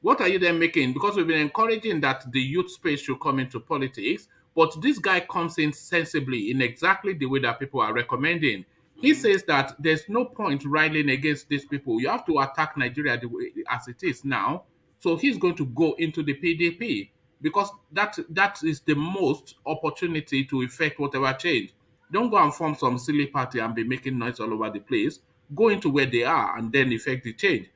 what are you then making? Because we've been encouraging that the youth space should come into politics, but this guy comes in sensibly in exactly the way that people are recommending. He says that there's no point rallying against these people. You have to attack Nigeria the way as it is now. So he's going to go into the PDP because that is the most opportunity to effect whatever change. Don't go and form some silly party and be making noise all over the place. Go into where they are and then effect the change.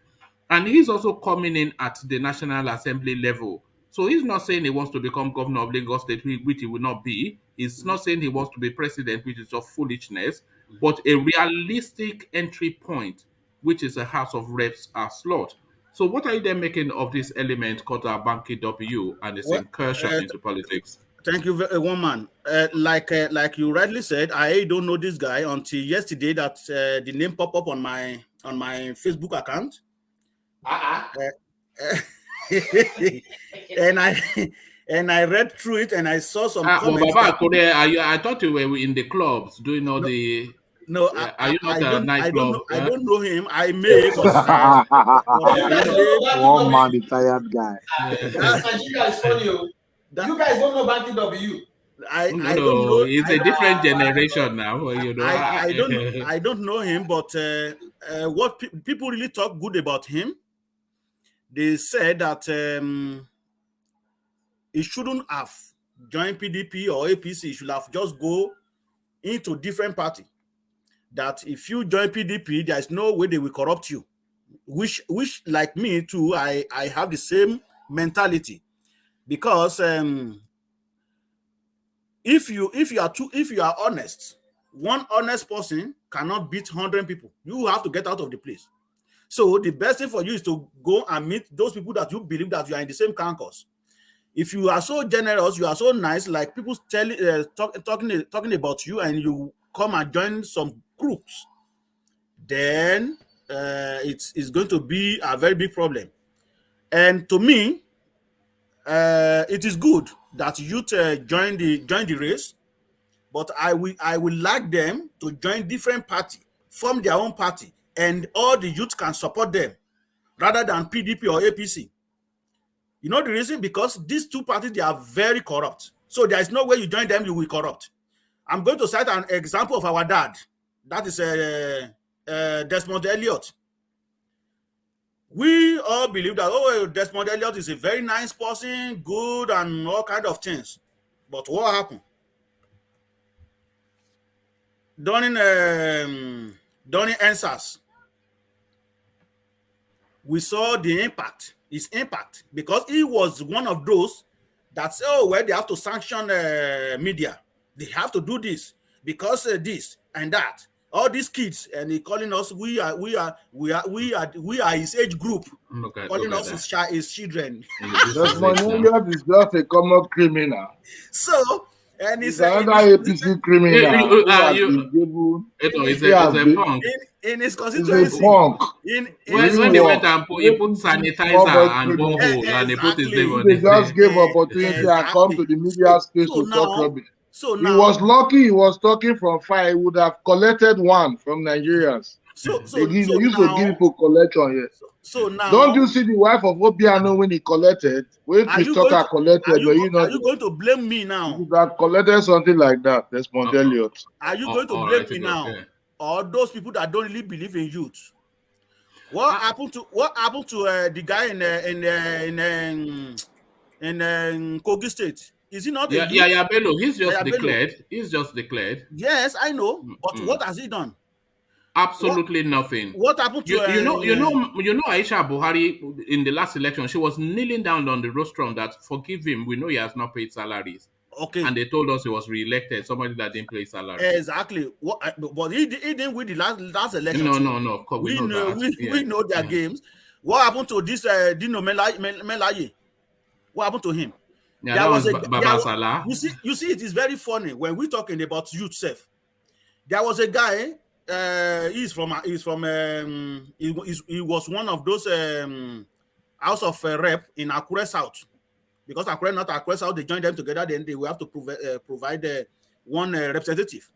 And he's also coming in at the National Assembly level. So he's not saying he wants to become governor of Lagos State, which he will not be. He's not saying he wants to be president, which is of foolishness, but a realistic entry point, which is a House of Reps slot. So what are you then making of this element called Banki W and its incursion into politics? Thank you, one man. Like you rightly said, I don't know this guy until yesterday that the name popped up on my Facebook account. And I read through it and I saw some comments. I thought you were in the clubs doing all the. No, are you not a nightclub? I don't know him. I may. One man, the tired guy. Nigeria is funny. You guys don't know Banki W. I don't know. It's a different generation now. You know. I don't know him, but what people really talk good about him. They said that he shouldn't have joined PDP or APC. He should have just go into different party. That if you join PDP, there's no way they will corrupt you. Which like me too, I have the same mentality. Because if you are honest, one honest person cannot beat 100 people. You have to get out of the place. So the best thing for you is to go and meet those people that you believe that you are in the same campus. If you are so generous, you are so nice, like people talking about you, and you come and join some groups, then it's going to be a very big problem. And to me, it is good that youth join the race, but I will like them to join different party, form their own party, and all the youth can support them rather than PDP or APC. You know the reason? Because these two parties, they are very corrupt. So there is no way you join them, you will corrupt. I'm going to cite an example of our dad. That is Desmond Elliot. We all believe that, Desmond Elliot is a very nice person, good, and all kind of things. But what happened? During NSAS, we saw his impact, because he was one of those that say, they have to sanction media. They have to do this because this and that. All these kids, and he calling us, we are his age group, calling us his children. Desmond Elliot is just a common criminal. So, and he's another APC criminal. It's a punk. In his constituency, when they went and he put sanitizer and bomb and he put his name on it. They just gave opportunity and come to the media space to talk rubbish. So now, he was lucky he was talking from fire. He would have collected one from Nigerians. They used to give people collection here. So now, don't you see the wife of Obiano when he collected? When Chris Tucker collected, are you going to blame me now? You have collected something like that, Desmond Elliot. Are you going to blame me now? Or those people that don't really believe in youth? What happened to the guy in Kogi State? Is he not? Bello. He's just declared. He's just declared. Yes, I know. But what has he done? Absolutely nothing. What happened to you know Aisha Buhari in the last election? She was kneeling down on the rostrum that forgive him. We know he has not paid salaries. Okay. And they told us he was re-elected. Somebody that didn't pay salary. Exactly. But he didn't win the last election. No. Of course, we know their games. What happened to this Dino Melaye? What happened to him? Yeah, that was Baba Salah. You see, it is very funny when we're talking about youth self. There was a guy. He was one of those House of Rep in Akure South, because Akure South, they joined them together. Then they will have to provide one representative.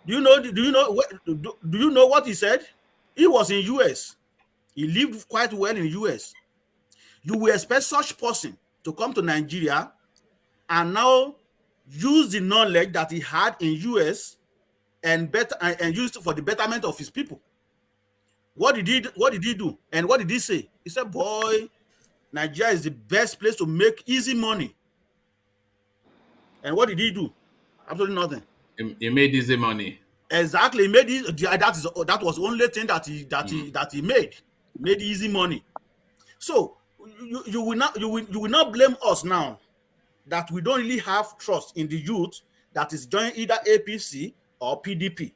Do you know what he said? He was in US. He lived quite well in US. You will expect such person to come to Nigeria and now use the knowledge that he had in US and use it for the betterment of his people. What did he do? And what did he say? He said, boy, Nigeria is the best place to make easy money. And what did he do? Absolutely nothing. He made easy money. Exactly, he made it. That was the only thing that he made easy money. So you will not blame us now that we don't really have trust in the youth that is joining either APC or PDP.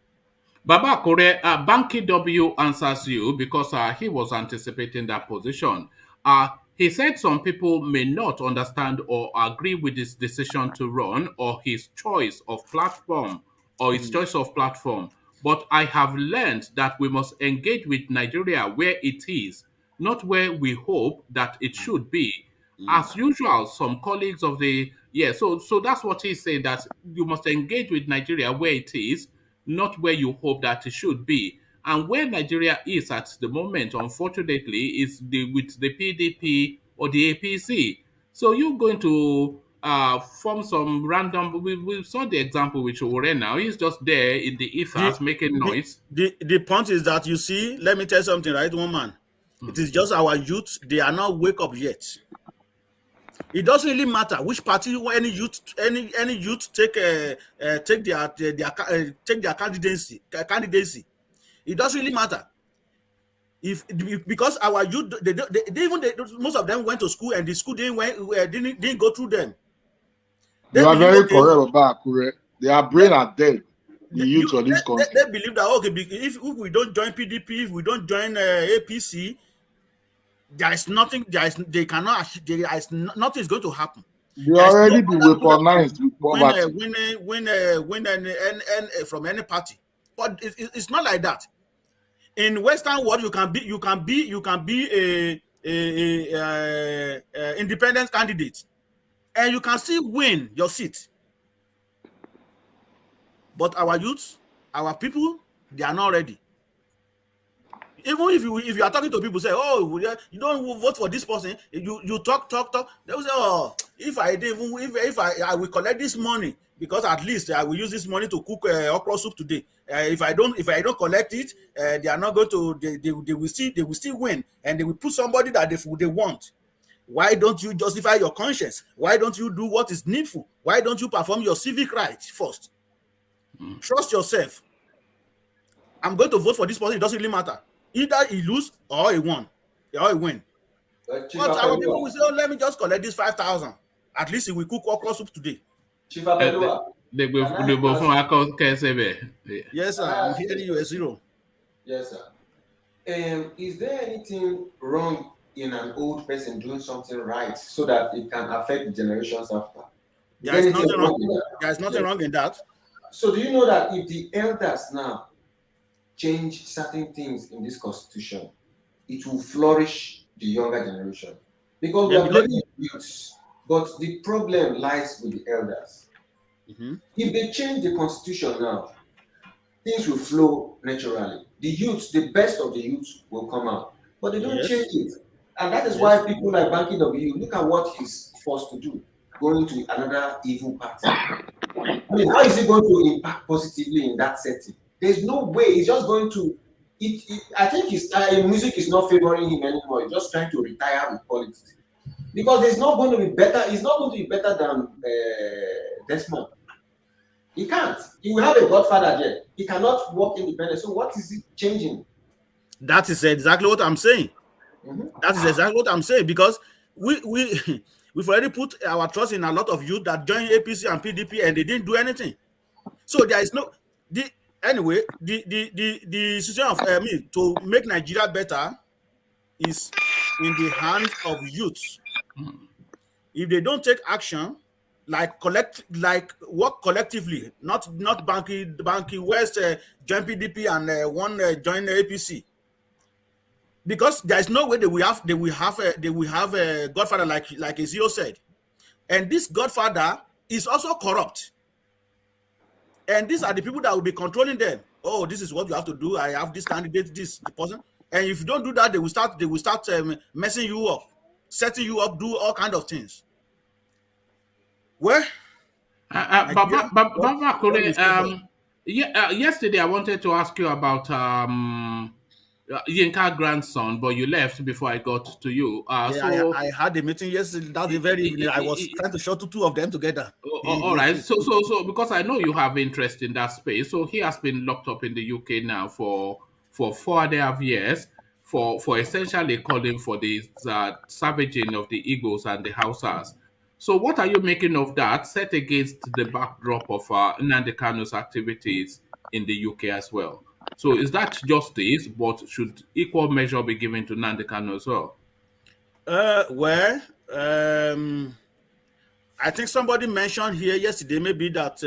Baba Kore, Banky W answers you because he was anticipating that position. He said some people may not understand or agree with his decision to run or his choice of platform But I have learned that we must engage with Nigeria where it is, not where we hope that it should be. As usual, some colleagues of so that's what he's saying, that you must engage with Nigeria where it is, not where you hope that it should be. And where Nigeria is at the moment, unfortunately, is with the PDP or the APC. So you're going to form some random. We saw the example with Ore now. He's just there in the ethers making noise. The point is that, you see, let me tell you something, right, one man. It is just our youth, they are not wake up yet. It doesn't really matter which party any youth take their candidacy. It doesn't really matter. Because our youth, most of them went to school and the school didn't go through them. You are very correct about Akure. Their brain are dead. The youth of this country. They believe that, okay, if we don't join PDP, if we don't join APC, nothing is going to happen. They already been weaponized with poverty. Win from any party, but it's not like that. In Western world, you can be a independent candidate, and you can still win your seat. But our youth, our people, they are not ready. Even if you are talking to people, say, oh, you don't vote for this person, you talk, they will say, oh, if I will collect this money, because at least I will use this money to cook okra soup today. If I don't collect it, they are not going to. They will still win, and they will put somebody that they want. Why don't you justify your conscience? Why don't you do what is needful? Why don't you perform your civic rights first? Trust yourself. I'm going to vote for this person. It doesn't really matter. Either he lose or he won, or he win. But our people will say, oh, let me just collect this 5,000. At least he will cook okra soup today. Chief Apelua. Yes, sir. I'm hearing you, a zero. Yes, sir. Is there anything wrong in an old person doing something right so that it can affect the generations after? There is nothing wrong. There is nothing wrong in that. So do you know that if the elders now change certain things in this constitution, it will flourish the younger generation? Because we are blaming youths, but the problem lies with the elders. If they change the constitution now, things will flow naturally. The youth, the best of the youth will come out, but they don't change it. And that is why people like Banky W, look at what he's forced to do, going to another evil party. I mean, how is he going to impact positively in that setting? There's no way. He's just going to. I think his music is not favoring him anymore. He's just trying to retire with politics, because there's not going to be better. He's not going to be better than Desmond. He can't. He will have a godfather there. He cannot work independent. So what is it changing? That is exactly what I'm saying. That is exactly what I'm saying, because we've already put our trust in a lot of youth that joined APC and PDP and they didn't do anything. So there is no the decision of to make Nigeria better is in the hands of youths. If they don't take action, work collectively, not Banky West join PDP and one join APC. Because there is no way they will have a godfather like Ezio said, and this godfather is also corrupt. And these are the people that will be controlling them. Oh, this is what you have to do. I have this candidate, this the person. And if you don't do that, they will start messing you up, setting you up, do all kind of things. Well, Baba Kure, yesterday I wanted to ask you about Yinka grandson, but you left before I got to you. I had a meeting yesterday. That's the very evening. I was trying to shuttle two of them together. All right. So because I know you have interest in that space, so he has been locked up in the UK now for 4.5 years for essentially calling for the savaging of the Igbos and the Hausas. So what are you making of that, set against the backdrop of Nnamdi Kanu's activities in the UK as well? So is that justice, but should equal measure be given to Nnamdi Kanu as well? I think somebody mentioned here yesterday maybe that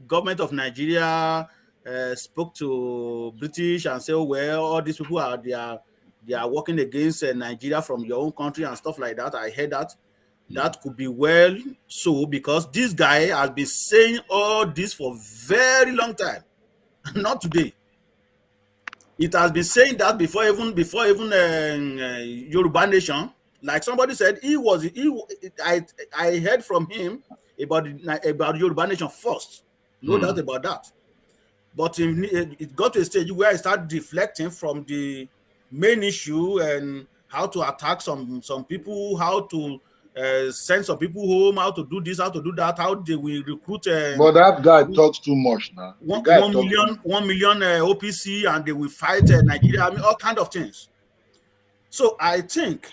government of Nigeria spoke to British and said, oh, well, all these people they are working against Nigeria from your own country and stuff like that. I heard that. That could be well so, because this guy has been saying all this for a very long time, not today. It has been saying that before even Yoruba Nation. Like somebody said, I heard from him about Yoruba Nation first. No doubt about that. But it got to a stage where I started deflecting from the main issue and how to attack some people, how to send some people home, how to do this, how to do that, how they will recruit. But that guy talks too much now. 1 million OPC, and they will fight Nigeria. I mean, all kind of things. So I think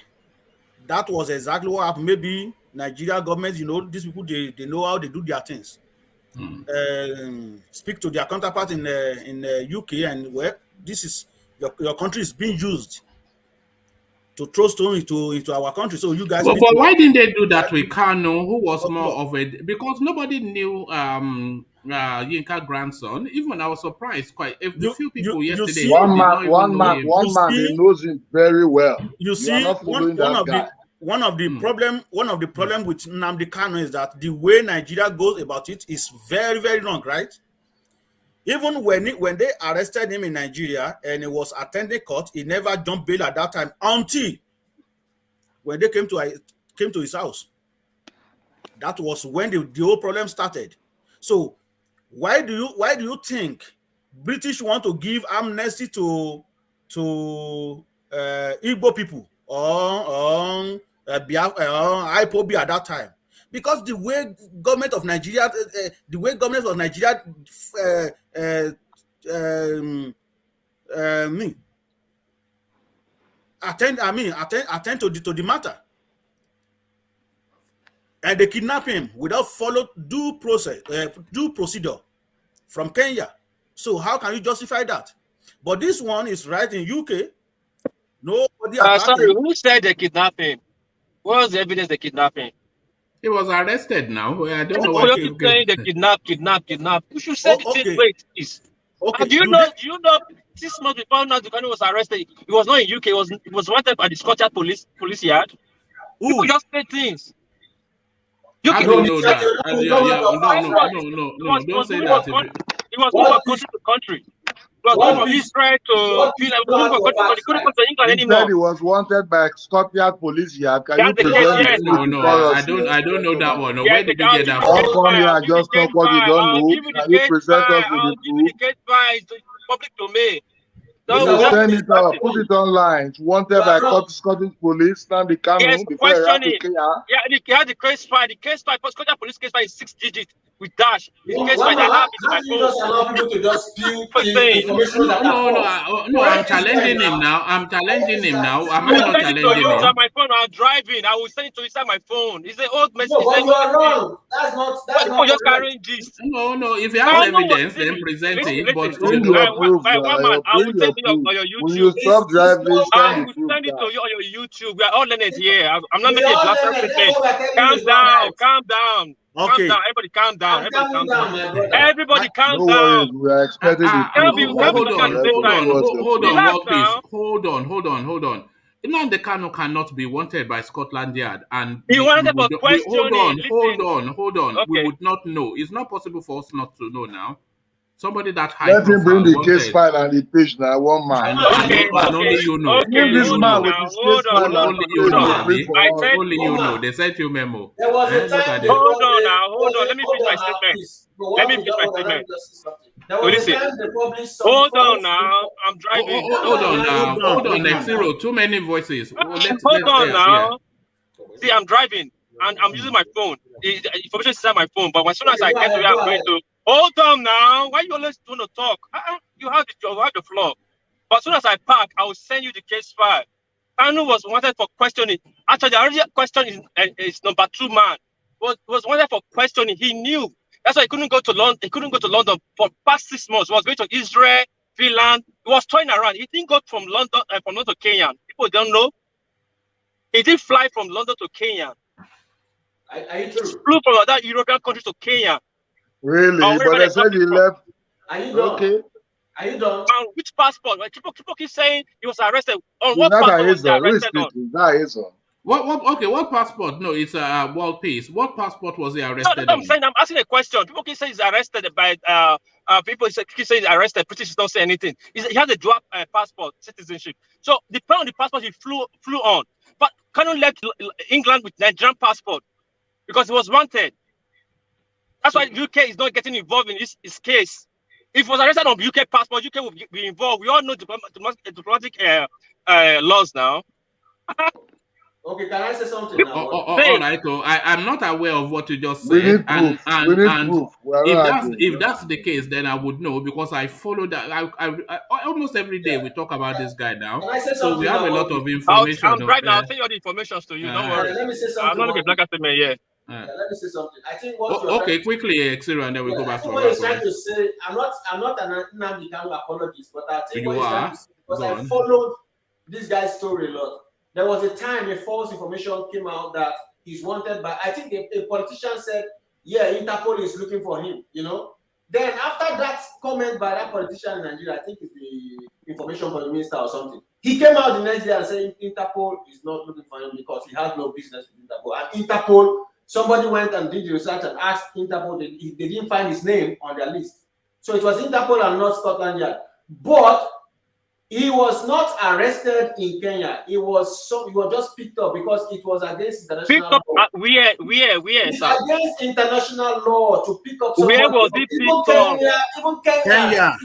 that was exactly what happened. Maybe Nigeria government, these people, they know how they do their things. Speak to their counterpart in UK, and this is your country is being used to throw stone into our country. So you guys. But why didn't they do that with Kanu, who was more of a, because nobody knew Yinka grandson. Even I was surprised quite. If the few people yesterday, one man, he knows him very well. You see, one of the problem with Nnamdi Kanu is that the way Nigeria goes about it is very, very wrong, right? Even when they arrested him in Nigeria and he was attending court, he never jumped bail at that time until when they came to his house. That was when the whole problem started. So why do you think British want to give amnesty to Igbo people or Ipob at that time? Because the way government of Nigeria attend to the matter, and they kidnap him without follow due procedure from Kenya. So how can you justify that? But this one is right in UK. Nobody. Sorry, who said they kidnapped him? What was the evidence they kidnapped him? He was arrested now. I don't know what you're saying. They kidnap. You should say the same way it is. Okay. Do you know 6 months before Nnamdi Kanu was arrested, he was not in UK. He was wanted by the Scottish police yard. People just say things. I don't know that. No, don't say that. He was going from country to country. He was going from Israel to he couldn't go to England anymore. He was wanted by Scottish police yard. Can you present? No, I don't know that one. Where did you get that from? How come you are just talk what you don't know? Can you present us with the proof? Public domain. Send it out, put it online. Wanted by Scottish police, Nnamdi Kanu. Yes, questioning. He had the case file. The case file, Scottish police case file is 6 digits with dash. The case file I have is my phone. Just allow people to just spew information that no, I'm challenging him now. I'm not challenging him. On my phone. I'm driving. I will send it to inside my phone. It's an old message. No, but you are wrong. That's not just carrying this. No. If you have evidence, then present it. But I will send it on your YouTube. When you stop driving, I will send it to you on your YouTube. We are all learners here. I'm not making a blasphemy. Calm down. Okay. Everybody calm down. Everybody calm down. We are expecting Hold on. Nnamdi Kanu cannot be wanted by Scotland Yard, and he wanted for questioning. Hold on. Okay. We would not know. It's not possible for us not to know now. Somebody that high Let him bring profile the case wanted. file and the page now, one man. Only you know. Give this man with his case file and Only the you page know, to Abi. pray for us. Only you know. They sent you memo. There was a Look time at they them. Hold on published- now, hold on. Let me finish my on now, statement. please. Let me finish my statement. There was Listen. a time they published some Hold on false now. I'm driving. Hold on now. Hold on, Hold on, hold next on. zero. Too many voices. Hold on now. See, I'm driving and I'm using my phone. The information is on my phone, but as soon as I get to where I'm going to, hold on now. Why you always want to talk? You have the floor. But as soon as I park, I will send you the case file. Kanu was wanted for questioning. Actually, the original question is number 2 man. Was wanted for questioning. He knew. That's why he couldn't go to London. He couldn't go to London for past 6 months. He was going to Israel, Finland. He was touring around. He didn't go from London to Kenya. People don't know. He did fly from London to Kenya. Are you true? He flew from other European countries to Kenya. Really? But they said he left. Are you done? Okay. Are you done? On which passport? People keep saying he was arrested. On Is what that passport was he Hazel? Who is arrested on? speaking? Is that Hazel? What passport? No, it's World Peace. What passport was he No, arrested that's what I'm on? saying. I'm asking a question. People keep saying he's arrested by people keep saying he's arrested. British don't say anything. He has a dual passport, citizenship. So depending on the passport he flew on. But Kanu left England with Nigerian passport because he was wanted. That's why UK is not getting involved in his case. If he was arrested on UK passport, UK will be involved. We all know diplomatic laws now. Okay, can I say something now? All right. So I'm not aware of what you just We said. need proof. We need proof. If that's the case, then I would know because I follow that. I almost every day we talk about this guy now. Can I say So we have a now, lot of Bobby? information. I'm driving. I'll send you all the information to you. Don't worry. Let me say something. I'm not looking black at me here. Let me say something. I think what you're okay, quickly, Xero, and then we go back to what you're trying to say. I'm not an Nnamdi Kanu apologist, but I think what you're trying to say, because I followed this guy's story a lot. There was a time a false information came out that he's wanted by, I think a politician said, yeah, Interpol is looking for him, you know. Then after that comment by that politician in Nigeria, I think it's the information for the minister or something, he came out the next day and said Interpol is not looking for him because he has no business with Interpol. And Interpol, somebody went and did the research and asked Interpol, they didn't find his name on their list. So it was Interpol and not Scotland Yard. But he was not arrested in Kenya. He was just picked up because it was against international law. Where? It's against international law to pick up somebody. Where was he picked up? Even Kenya.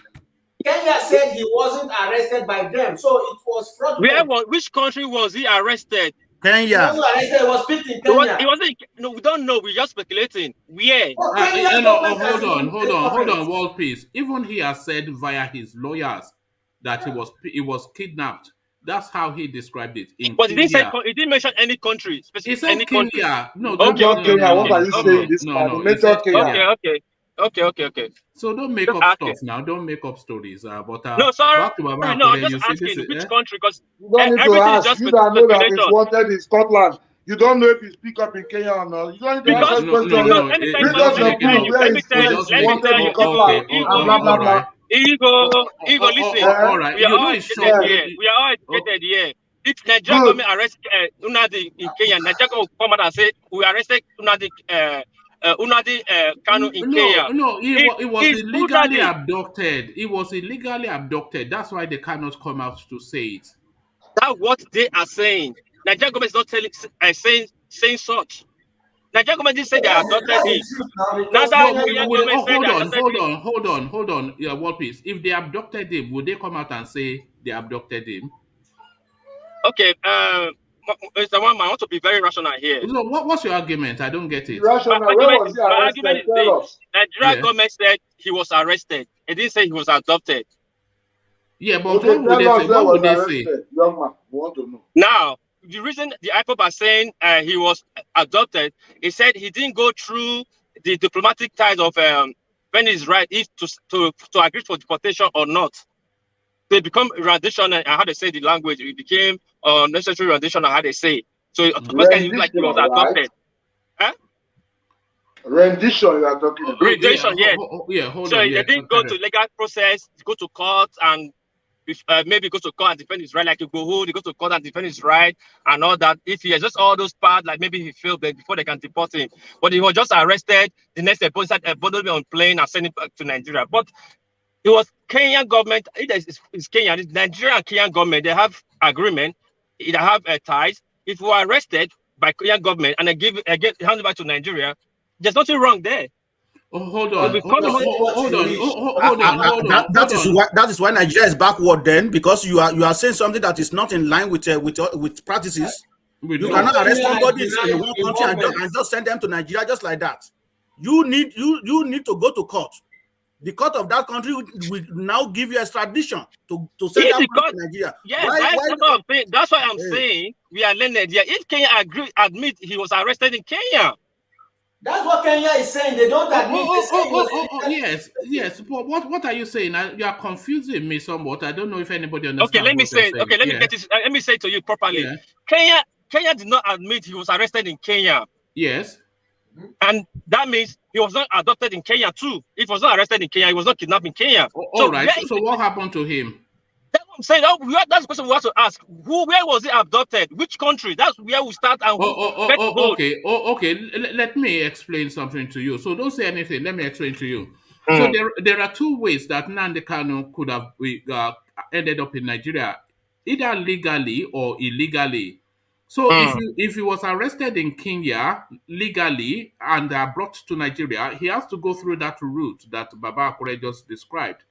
Kenya said he wasn't arrested by them, so it was fraudulent. Which country was he arrested? Kenya. He wasn't arrested. He was picked in Kenya. He wasn't. No, we don't know. We're just speculating. Where? Hold on, World Peace. Even he has said via his lawyers that he was kidnapped. That's how he described it. But he didn't mention any country, specific. He said any Kenya. Country. No, Kenya. What are you saying? This major Kenya. Okay. So don't make up stuff now. Don't make up stories. No, sorry. No, I'm just asking which country, because you don't need to ask. You don't know that it's wanted in Scotland. You don't know if you speak up in Kenya or not. You don't need to ask questions. Let me tell you. Ego, listen. All right. We are all educated here. If Nigeria government arrest Nnamdi in Kenya, Nigeria will come out and say we arrested Nnamdi Kanu in Kenya. No, he was illegally abducted. He was illegally abducted. That's why they cannot come out to say it. That's what they are saying. Nigeria government is not saying such. Nigeria government didn't say they abducted him. Hold on. Yeah, World Peace. If they abducted him, would they come out and say they abducted him? Okay, Mr. Wama, I want to be very rational here. No, what's your argument? I don't get it. My argument is this. Nigeria government said he was arrested. It didn't say he was adopted. Yeah, but what would they say? Young man, we want to know. Now, the reason the Ipob are saying he was adopted, he said he didn't go through the diplomatic ties of when he's right to agree for deportation or not. They become rendition and how they say the language. It became necessary rendition and how they say. So automatically like he was adopted. Right? Huh? Rendition you are talking about. Rendition, yes. Hold on. So they didn't go to legal process, go to court and maybe go to court and defend his right, like you go to court and defend his right and all that. If he has just all those parts, like maybe he failed before they can deport him. But he was just arrested. The next day, bundled on plane and sent him back to Nigeria. But It was Kenyan government. It's Kenya. It's Nigeria and Kenyan government. They have agreement. They have ties. If we are arrested by Kenyan government and I get handed back to Nigeria, there's nothing wrong there. Oh, hold on. Hold on. That is why Nigeria is backward then, because you are saying something that is not in line with practices. You cannot arrest somebody in one country and just send them to Nigeria just like that. You need to go to court. The court of that country will now give you extradition to send them to Nigeria. Yes, that's why I'm saying we are learned. Yeah, if Kenya admit he was arrested in Kenya. That's what Kenya is saying. They don't admit. Yes. But what are you saying? You are confusing me somewhat. I don't know if anybody understands. Okay, let me say. Okay, let me get this. Let me say to you properly. Yeah. Kenya did not admit he was arrested in Kenya. Yes. And that means he was not adopted in Kenya too. If he was not arrested in Kenya, he was not kidnapped in Kenya. All right. So what happened to him? That's what I'm saying. That's the question we have to ask. Where was he adopted? Which country? That's where we start. And okay. Let me explain something to you. So don't say anything. Let me explain to you. So there are two ways that Nnamdi Kanu could have ended up in Nigeria, either legally or illegally. So if he was arrested in Kenya legally and brought to Nigeria, he has to go through that route that Baba Akure just described.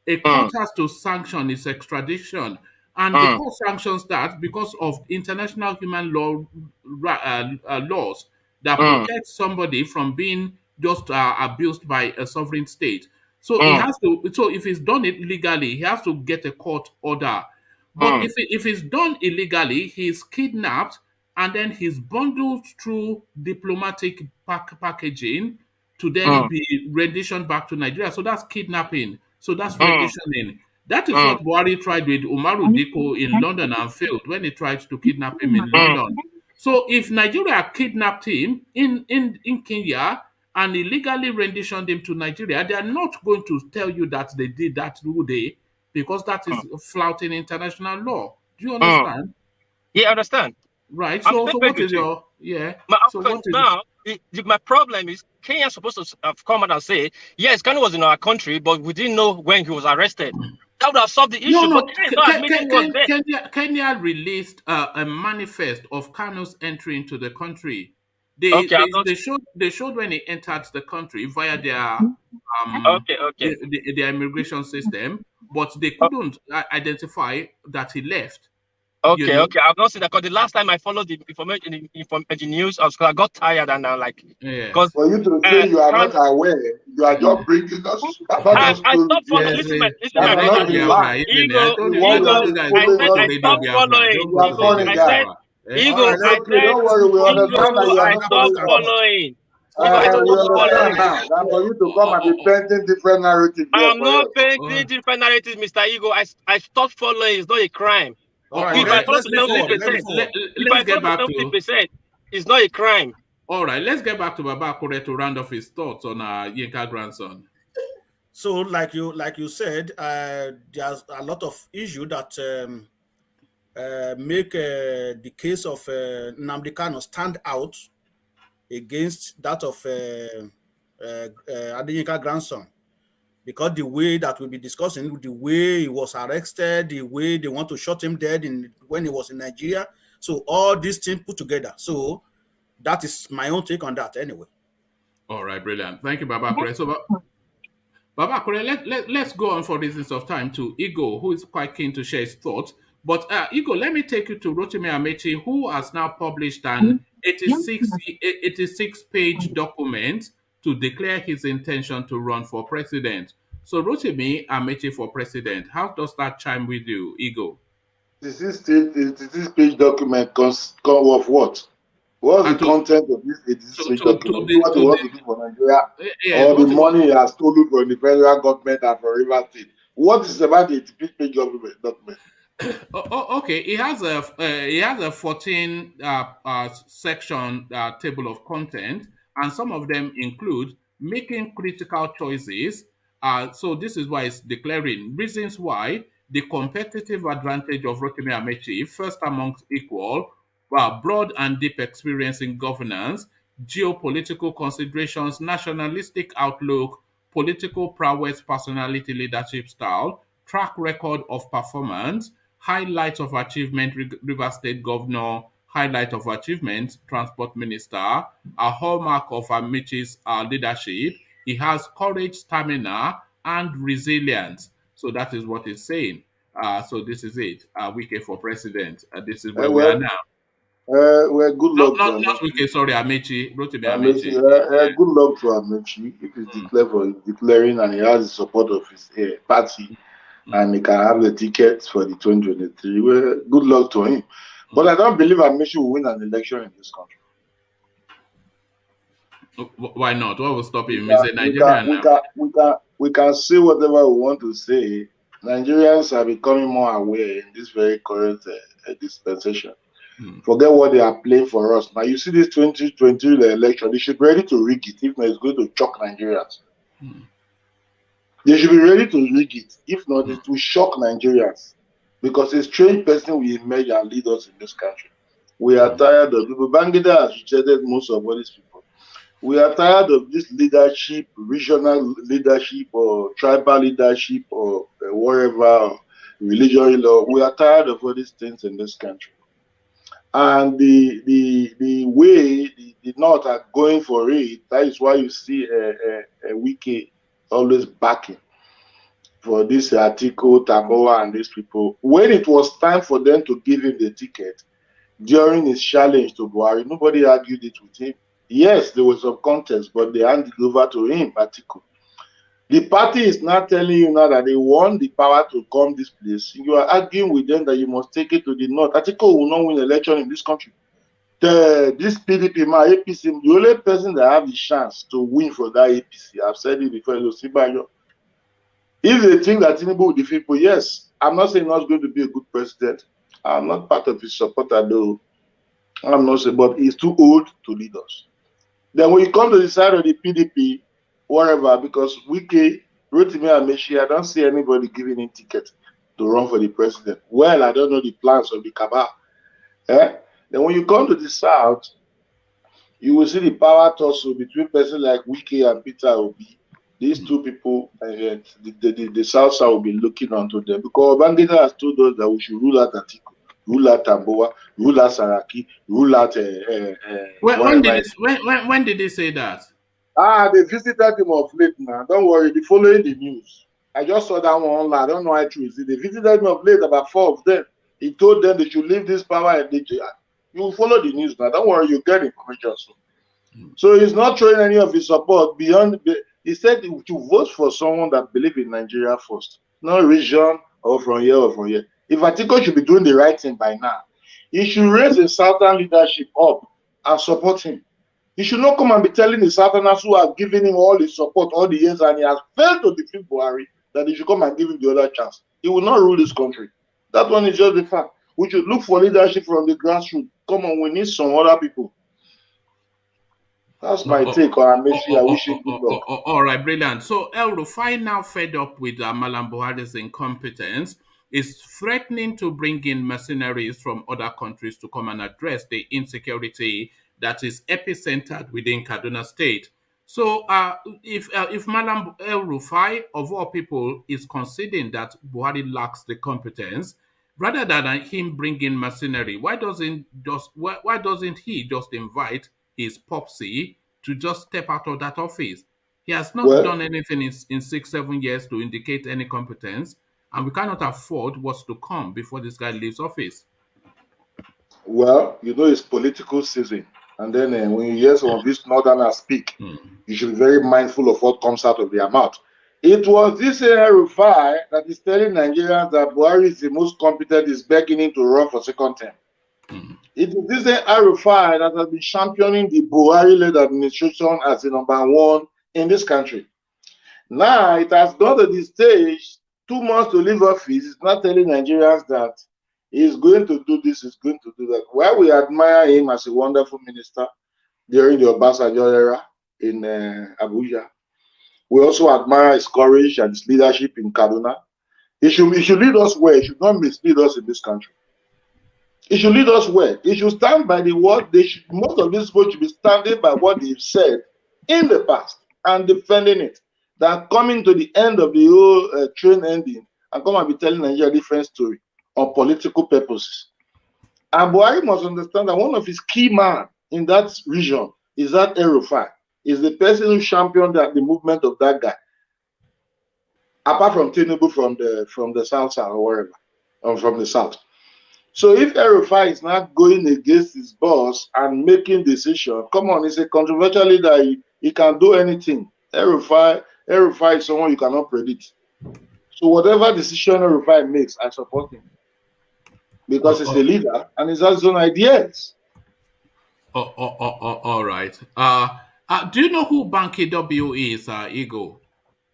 A court has to sanction his extradition, and the court sanctions that because of international human law laws that protect somebody from being just abused by a sovereign state. So he has to. So if he's done it legally, he has to get a court order. But if it's done illegally, he's kidnapped and then he's bundled through diplomatic packaging to then be renditioned back to Nigeria. So that's kidnapping. So that's renditioning. That is what Buhari tried with Umaru Diko in London and failed when he tried to kidnap him in London. So if Nigeria kidnapped him in Kenya and illegally renditioned him to Nigeria, they are not going to tell you that they did that today, because that is flouting international law. Do you understand? Yeah, I understand. Right. So what is your my problem is Kenya is supposed to have come out and say, yes, Kanu was in our country, but we didn't know when he was arrested. That would have solved the issue. Kenya released a manifest of Kanu's entry into the country. They showed when he entered the country via their their immigration system, but they couldn't identify that he left. Okay. I've not seen that, because the last time I followed the information the news, I got tired and I'm like, because for you to say you are not aware, you are just bringing us. I stopped following. Listen, I stopped following. Don't worry, we understand that you are not following. We understand now. That's for you to come and be painting different narratives. I'm not painting different narratives, Mr. Ego. I stopped following. It's not a crime. All right, let's get back to 70%. It's not a crime. All right, let's get back to Baba Akure to round off his thoughts on Yinka grandson. So, like you said, there's a lot of issues that make the case of Nnamdi Kanu stand out against that of Adeyinka grandson. Because the way that we'll be discussing, the way he was arrested, the way they want to shot him dead when he was in Nigeria. So all these things put together. So that is my own take on that anyway. All right, brilliant. Thank you, Baba Akure. So, Baba Akure, let's go on for reasons of time to Igo, who is quite keen to share his thoughts. But Igo, let me take you to Rotimi Amaechi, who has now published an 86-page document to declare his intention to run for president. So Rotimi Amaechi for president, how does that chime with you, Igo? This page document consists of what? What's the content of this 86-page document? What he wants to do for Nigeria, or the money he has stolen from the federal government and for River State? What is about the 86-page document? Okay, he has a 14 section table of content, and some of them include making critical choices. So this is why it's declaring reasons why the competitive advantage of Rotimi Amaechi, first amongst equal, broad and deep experience in governance, geopolitical considerations, nationalistic outlook, political prowess, personality, leadership style, track record of performance, highlights of achievement, River State Governor, highlight of achievement, Transport Minister, a hallmark of Amaechi's leadership. He has courage, stamina, and resilience. So that is what he's saying. So this is it. Wike for president. This is where we are now. Well, good luck to Amaechi. Not Wike, sorry, Amaechi. Rotimi Amaechi. Amaechi. Good luck to Amaechi. If he's declaring and he has the support of his party, and he can have the tickets for the 2023, well, good luck to him. But I don't believe Amaechi will win an election in this country. Why not? What will stop him? We can say whatever we want to say. Nigerians are becoming more aware in this very current dispensation. Forget what they are playing for us. Now, you see this 2023 election, they should be ready to rig it if not, it's going to shock Nigerians. They should be ready to rig it. If not, it will shock Nigerians. Because a strange person will emerge and lead us in this country. We are tired of people. Bangida has rejected most of all these people. We are tired of this leadership, regional leadership, or tribal leadership, or whatever, religion law. We are tired of all these things in this country. And the way the North are going for it, that is why you see a Wike always backing for this article, Tamboa and these people. When it was time for them to give him the ticket during his challenge to Buhari, nobody argued it with him. Yes, there was some contest, but they handed it over to him, article. The party is not telling you now that they want the power to come this place. You are arguing with them that you must take it to the North. Article will not win election in this country. This PDP, my APC, the only person that have the chance to win for that APC, I've said it before, is Osibajo. If they think that Tinubu will defeat people, yes, I'm not saying he's not going to be a good president. I'm not part of his supporter, though. I'm not saying, but he's too old to lead us. Then when you come to the side of the PDP, whatever, because Wike, Rotimi Amaechi, I don't see anybody giving him ticket to run for the president. Well, I don't know the plans of the cabal. Then when you come to the south, you will see the power tussle between person like Wike and Peter Obi. These two people, the south side will be looking onto them, because Bangida has told us that we should rule out Atiku, rule out Tamboa, rule out Saraki, rule out. When did they say that? They visited him of late now. Don't worry, they following the news. I just saw that one online. I don't know how true is it. They visited him of late, about 4 of them. He told them they should leave this power and you will follow the news now. Don't worry, you get information soon. So he's not showing any of his support beyond. He said to vote for someone that believes in Nigeria first, not region or from here or from here. If Atiku should be doing the right thing by now, he should raise the Southern leadership up and support him. He should not come and be telling the Southerners who have given him all his support all the years and he has failed to defeat Buhari that he should come and give him the other chance. He will not rule this country. That one is just the fact. We should look for leadership from the grassroots. Come on, we need some other people. That's my take on Amaechi. I wish him good luck. All right, brilliant. So El Rufai, now fed up with Malam Buhari's incompetence, is threatening to bring in mercenaries from other countries to come and address the insecurity that is epicentered within Kaduna State. So if Malam El Rufai, of all people, is conceding that Buhari lacks the competence, rather than him bringing mercenary, why doesn't he just invite his popsy to just step out of that office? He has not done anything in 6-7 years to indicate any competence, and we cannot afford what's to come before this guy leaves office. Well, you know, it's political season. And then when you hear some of these northerners speak, you should be very mindful of what comes out of their mouth. It was this Rufai that is telling Nigerians that Buhari is the most competent, is begging him to run for second term. It is this Rufai that has been championing the Buhari-led administration as the #1 in this country. Now it has gone to the stage, 2 months to leave office. It's not telling Nigerians that he's going to do this, he's going to do that. While we admire him as a wonderful minister during the Obasanjo era in Abuja, we also admire his courage and his leadership in Kaduna. He should lead us well. He should not mislead us in this country. He should lead us well. He should stand by the word. Most of these people should be standing by what they've said in the past and defending it. that coming to the end of the whole train ending and come and be telling Nigeria a different story on political purposes. And Buhari must understand that one of his key men in that region is that Rufai, is the person who championed the movement of that guy. Apart from Tinubu from the south or wherever, or from the south. So if Rufai is not going against his boss and making decision, come on, he's a controversial leader. He can do anything. Rufai is someone you cannot predict. So whatever decision Rufai makes, I support him because he's a leader and he has his own ideas. All right. Do you know who Banky W is, Ego?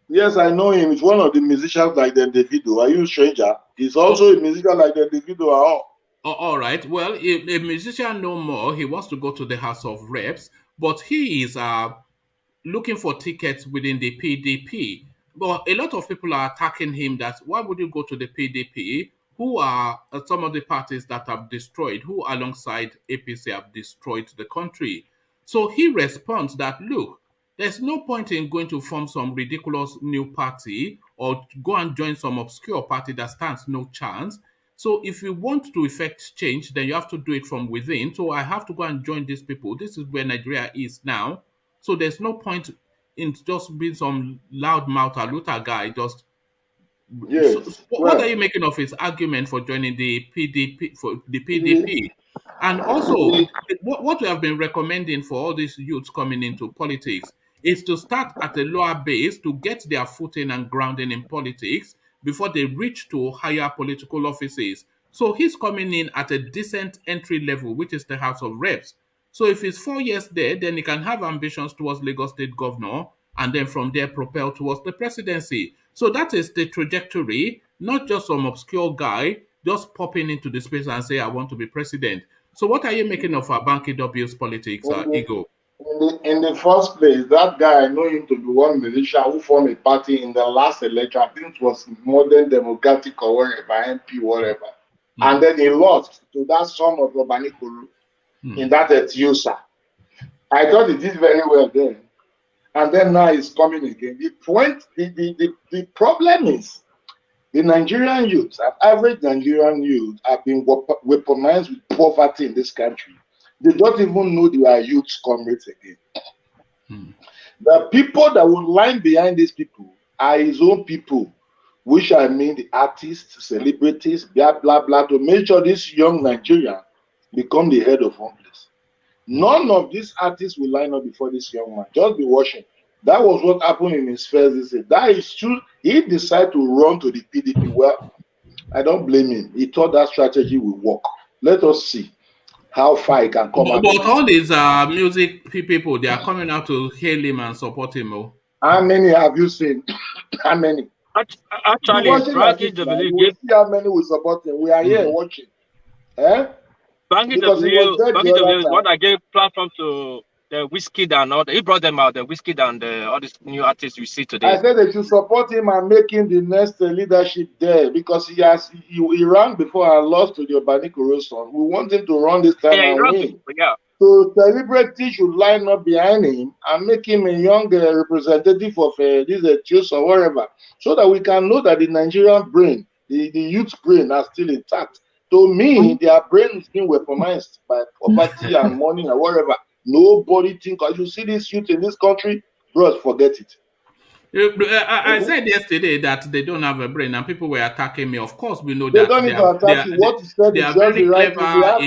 Yes, I know him. He's one of the musicians like the Davido. Are you a stranger? He's also a musician like the Davido. All right. Well, a musician no more. He wants to go to the House of Reps, but he is looking for tickets within the PDP. But a lot of people are attacking him that why would you go to the PDP? Who are some of the parties that have destroyed, who alongside APC have destroyed the country? So he responds that, look, there's no point in going to form some ridiculous new party or go and join some obscure party that stands no chance. So if you want to effect change, then you have to do it from within. So I have to go and join these people. This is where Nigeria is now. So there's no point in just being some loudmouth or Luther guy. Just yes. So what are you making of his argument for joining the PDP? And also, what we have been recommending for all these youths coming into politics is to start at a lower base to get their footing and grounding in politics before they reach to higher political offices. So he's coming in at a decent entry level, which is the House of Reps. So if he's 4 years there, then he can have ambitions towards Lagos State Governor and then from there propel towards the presidency. So that is the trajectory, not just some obscure guy just popping into the space and say, I want to be president. So what are you making of Banky W's politics, Ego? In the first place, that guy, I know him to be one musician who formed a party in the last election. I think it was Modern Democratic or whatever, MP, whatever. And then he lost to that son of Obanikuru in that Etiosa. I thought he did very well then. And then now he's coming again. The problem is the Nigerian youth, average Nigerian youth, have been weaponized with poverty in this country. They don't even know they are youth comrades again. The people that will line behind these people are his own people, which I mean the artists, celebrities, blah, blah, blah, to make sure this young Nigerian become the head of one place. None of these artists will line up before this young man. Just be watching. That was what happened in his first visit. That is true. He decided to run to the PDP. Well, I don't blame him. He thought that strategy will work. Let us see how far he can come out. But all these music people, they are coming out to hail him and support him. Oh. How many have you seen? How many? Actually, you will see how many will support him. We are here watching. Banky W what I gave platform to the Whiskey and all. He brought them out, the Whiskey and all these new artists you see today. I said they should support him and make him the next leadership there because he ran before and lost to the Obanikuru son. We want him to run this time and win. So celebrities should line up behind him and make him a young representative of this church or whatever, so that we can know that the Nigerian brain, the youth brain, are still intact. To me, their brain is being weaponized by poverty and money and whatever. Nobody think. As you see this youth in this country, bros, forget it. I said yesterday that they don't have a brain, and people were attacking me. Of course, we know they that don't need to attack you. What you said is very right. clever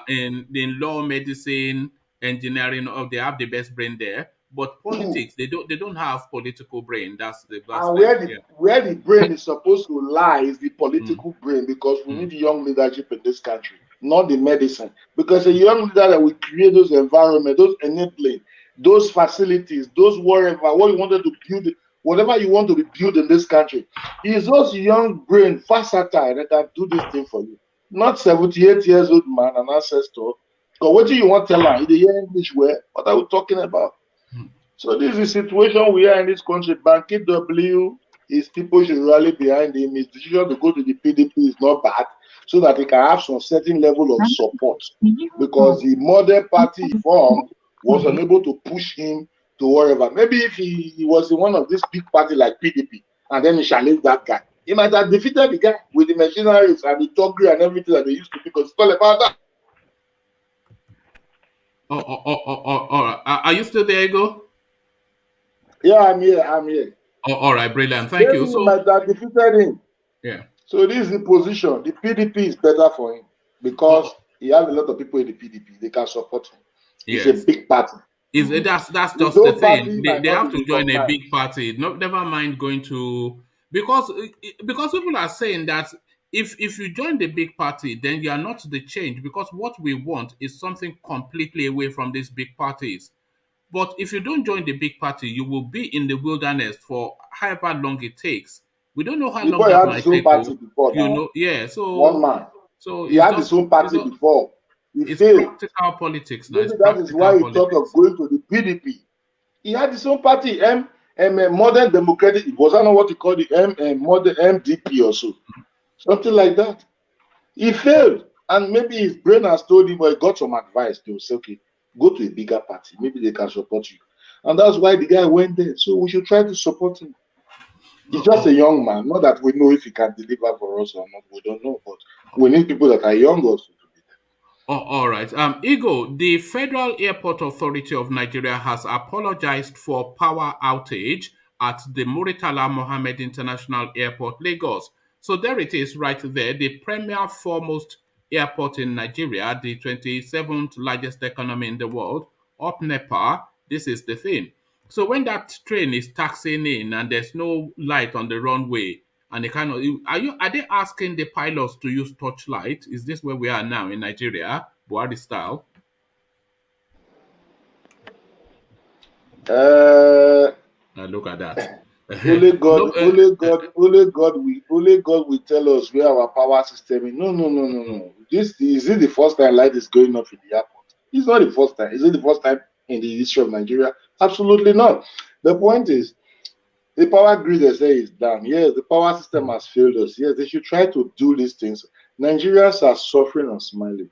in law, medicine, engineering. They have the best brain there. But politics, they don't have political brain. Where the brain is supposed to lie is the political brain, because we need young leadership in this country, not the medicine. Because a young leader that will create those environments, those enabling, those facilities, those whatever, what you wanted to build, whatever you want to be built in this country, is those young brain, versatile, that can do this thing for you. Not 78 years old man, an ancestor. Because what do you want to tell her? They hear English where? What are we talking about? So this is the situation we are in this country. Banky W, his people should rally behind him. His decision to go to the PDP is not bad, so that he can have some certain level of support. Because the modern party he formed was unable to push him to whatever. Maybe if he was in one of these big parties like PDP, and then he challenged that guy, he might have defeated the guy with the mercenaries and the talkery and everything that they used to do, because it's all about that. Are you still there, Ego? Yeah, I'm here. All right, brilliant. Thank you. So might have defeated him. Yeah. So this is the position. The PDP is better for him because he has a lot of people in the PDP. They can support him. It's a big party. That's just the thing. They have to join a big party. Never mind going to, because people are saying that if you join the big party, then you are not the change, because what we want is something completely away from these big parties. But if you don't join the big party, you will be in the wilderness for however long it takes. We don't know how long that might take. So one man. So he had his own party before. It's practical politics now. Maybe that is why he thought of going to the PDP. He had his own party, Modern Democratic. Was that not what he called the Modern MDP or so? Something like that. He failed, and maybe his brain has told him, or he got some advice. They will say, okay, go to a bigger party. Maybe they can support you. And that's why the guy went there. So we should try to support him. He's just a young man. Not that we know if he can deliver for us or not. We don't know. But we need people that are young also to be there. All right. Ego, the Federal Airport Authority of Nigeria has apologized for power outage at the Muritala Mohammed International Airport, Lagos. So there it is right there. The premier foremost airport in Nigeria, the 27th largest economy in the world, up Nepal. This is the thing. So when that train is taxiing in and there's no light on the runway, and they are they asking the pilots to use torchlight? Is this where we are now in Nigeria, Buhari style? Look at that. Only God will tell us where our power system is. No. Is it the first time light is going off in the airport? It's not the first time. Is it the first time in the history of Nigeria? Absolutely not. The point is, the power grid, they say, is down. Yes, the power system has failed us. Yes, they should try to do these things. Nigerians are suffering and smiling.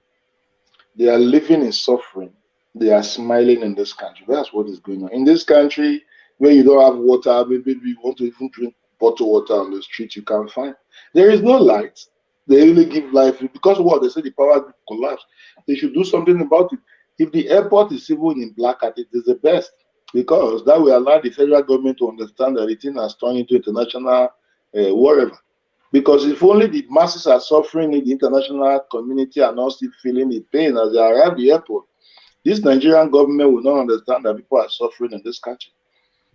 They are living in suffering. They are smiling in this country. That's what is going on. In this country, where you don't have water, maybe you want to even drink bottled water on the street, you can't find. There is no light. They only give life because what they say the power grid collapsed. They should do something about it. If the airport is even in black at it is the best, because that will allow the federal government to understand that the thing has turned into international whatever. Because if only the masses are suffering in the international community and not still feeling the pain as they arrive at the airport, this Nigerian government will not understand that people are suffering in this country.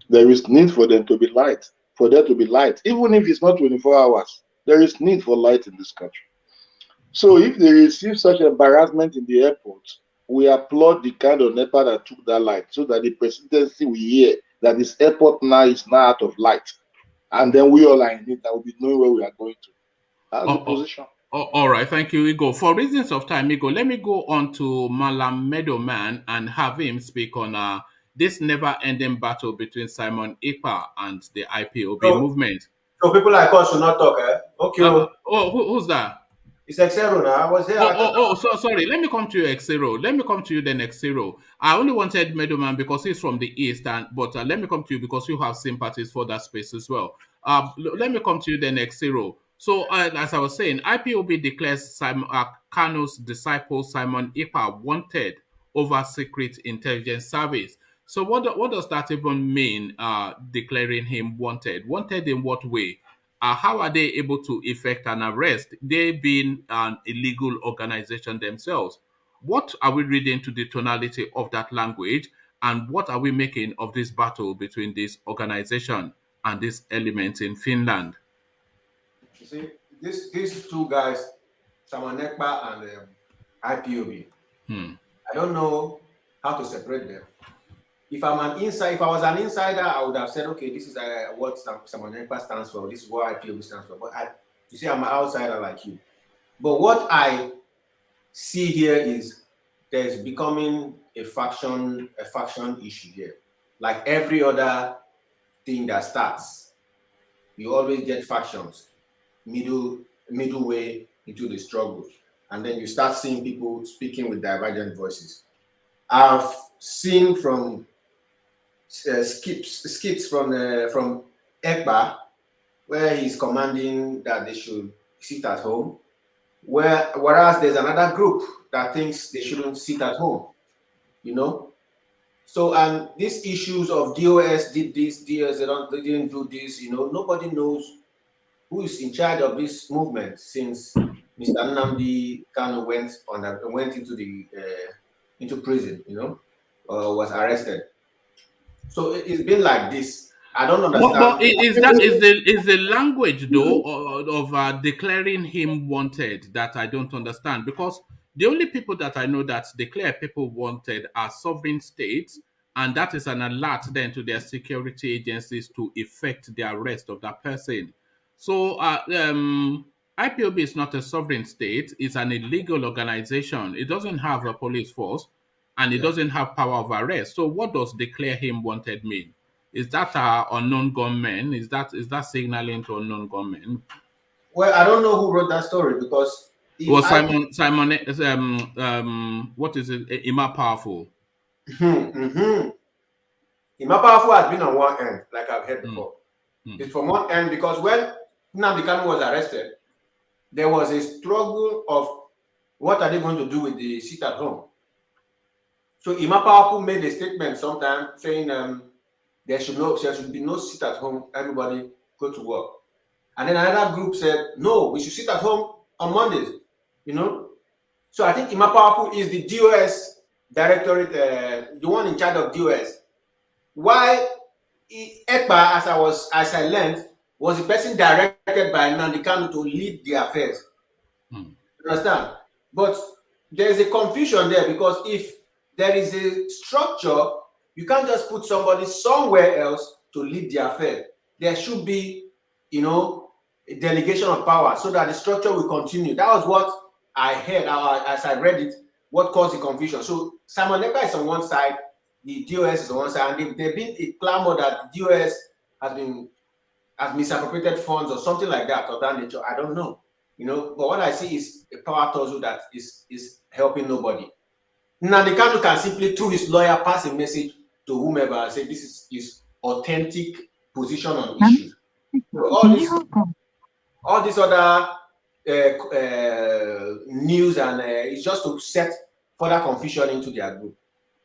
There is need for them to be light, even if it's not 24 hours. There is need for light in this country. So if they receive such embarrassment in the airport, we applaud the kind of NEPA that took that light, so that the presidency will hear that this airport now is not out of light. And then we all are in it, that will be knowing where we are going to. That's the position. All right, thank you, Igo. For reasons of time, Igo, let me go on to Malam Meadowman and have him speak on this never-ending battle between Simon Ekpa and the IPOB movement. So people like us should not talk, eh? Okay. Who's that? It's Xero now. I was here. So sorry. Let me come to you, Xero. Let me come to you then, Xero. I only wanted Meadowman because he's from the East, but let me come to you because you have sympathies for that space as well. Let me come to you then, Xero. So as I was saying, IPOB declares Kano's disciple Simon Ekpa wanted over Secret Intelligence Service. So what does that even mean, declaring him wanted? Wanted in what way? How are they able to effect an arrest? They being an illegal organization themselves. What are we reading to the tonality of that language? And what are we making of this battle between this organization and these elements in Finland? You see, these two guys, Simon Ekpa and IPOB, I don't know how to separate them. If I was an insider, I would have said, okay, this is what Simon Ekpa stands for. This is what IPOB stands for. But you see, I'm an outsider like you. But what I see here is there's becoming a faction issue here. Like every other thing that starts, you always get factions, middle way into the struggle, and then you start seeing people speaking with divergent voices. I've seen from skits from Ekpa, where he's commanding that they should sit at home, whereas there's another group that thinks they shouldn't sit at home, you know. So, and these issues of DOS did this, DOS they didn't do this, you know, nobody knows who is in charge of this movement since Mr. Nnamdi Kanu went into prison, you know, was arrested. So it's been like this. I don't understand. But is the language though of declaring him wanted that I don't understand, because the only people that I know that declare people wanted are sovereign states, and that is an alert then to their security agencies to effect the arrest of that person. So IPOB is not a sovereign state; it's an illegal organization. It doesn't have a police force, and it doesn't have power of arrest. So what does declare him wanted mean? Is that unknown gunmen? Is that signaling to unknown gunmen? Well, I don't know who wrote that story because Simon what is it? Ima Powerful. Ima Powerful has been on one end, like I've heard before. It's from one end because when Nnamdi Kanu was arrested, there was a struggle of what are they going to do with the sit at home. So Ima Powerful made a statement sometime saying there should be no sit at home, everybody go to work. And then another group said, no, we should sit at home on Mondays, you know. So I think Ima Powerful is the DOS directorate, the one in charge of DOS. Why Ekpa, as I learned, was the person directed by Nnamdi Kanu to lead the affairs. You understand? But there's a confusion there because if there is a structure, you can't just put somebody somewhere else to lead the affair. There should be, you know, a delegation of power so that the structure will continue. That was what I heard as I read it, what caused the confusion. So Simon Ekpa is on one side, the DOS is on one side, and there's been a clamor that the DOS has misappropriated funds or something like that of that nature. I don't know, you know. But what I see is a power tussle that is helping nobody. Nnamdi Kanu can simply, through his lawyer, pass a message to whomever and say this is his authentic position on issues. So all this other news and it's just to set further confusion into their group.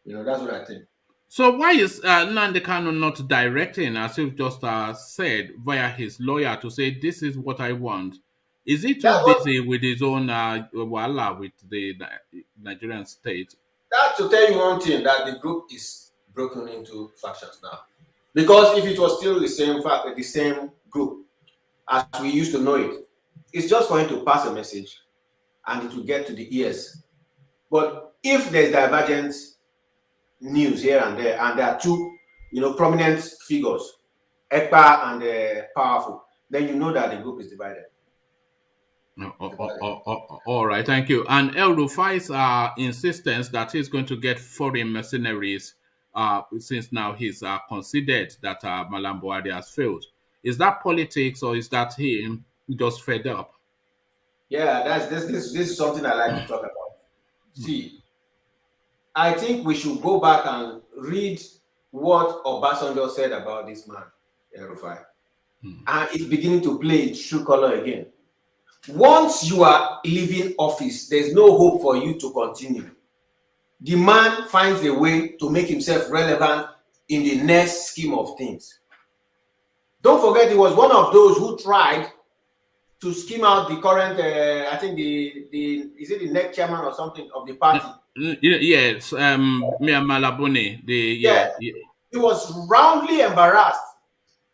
You know, that's what I think. So why is Nnamdi Kanu not directing, as you've just said, via his lawyer to say this is what I want? Is he too busy with his own wala with the Nigerian state? That to tell you one thing, that the group is broken into factions now. Because if it was still the same group as we used to know it, it's just for him to pass a message and it will get to the ears. But if there's divergent news here and there are two, you know, prominent figures, Ekpa and Powerful, then you know that the group is divided. All right, thank you. And El Rufai's insistence that he's going to get foreign mercenaries since now he's considered that Malam Buhari has failed. Is that politics or is that him just fed up? Yeah, this is something I like to talk about. See, I think we should go back and read what Obasanjo said about this man, Rufai. And it's beginning to play its true color again. Once you are leaving office, there's no hope for you to continue. The man finds a way to make himself relevant in the next scheme of things. Don't forget, he was one of those who tried to skim out the current, I think is it the next chairman or something of the party? Yes, Mia Malabuni. He was roundly embarrassed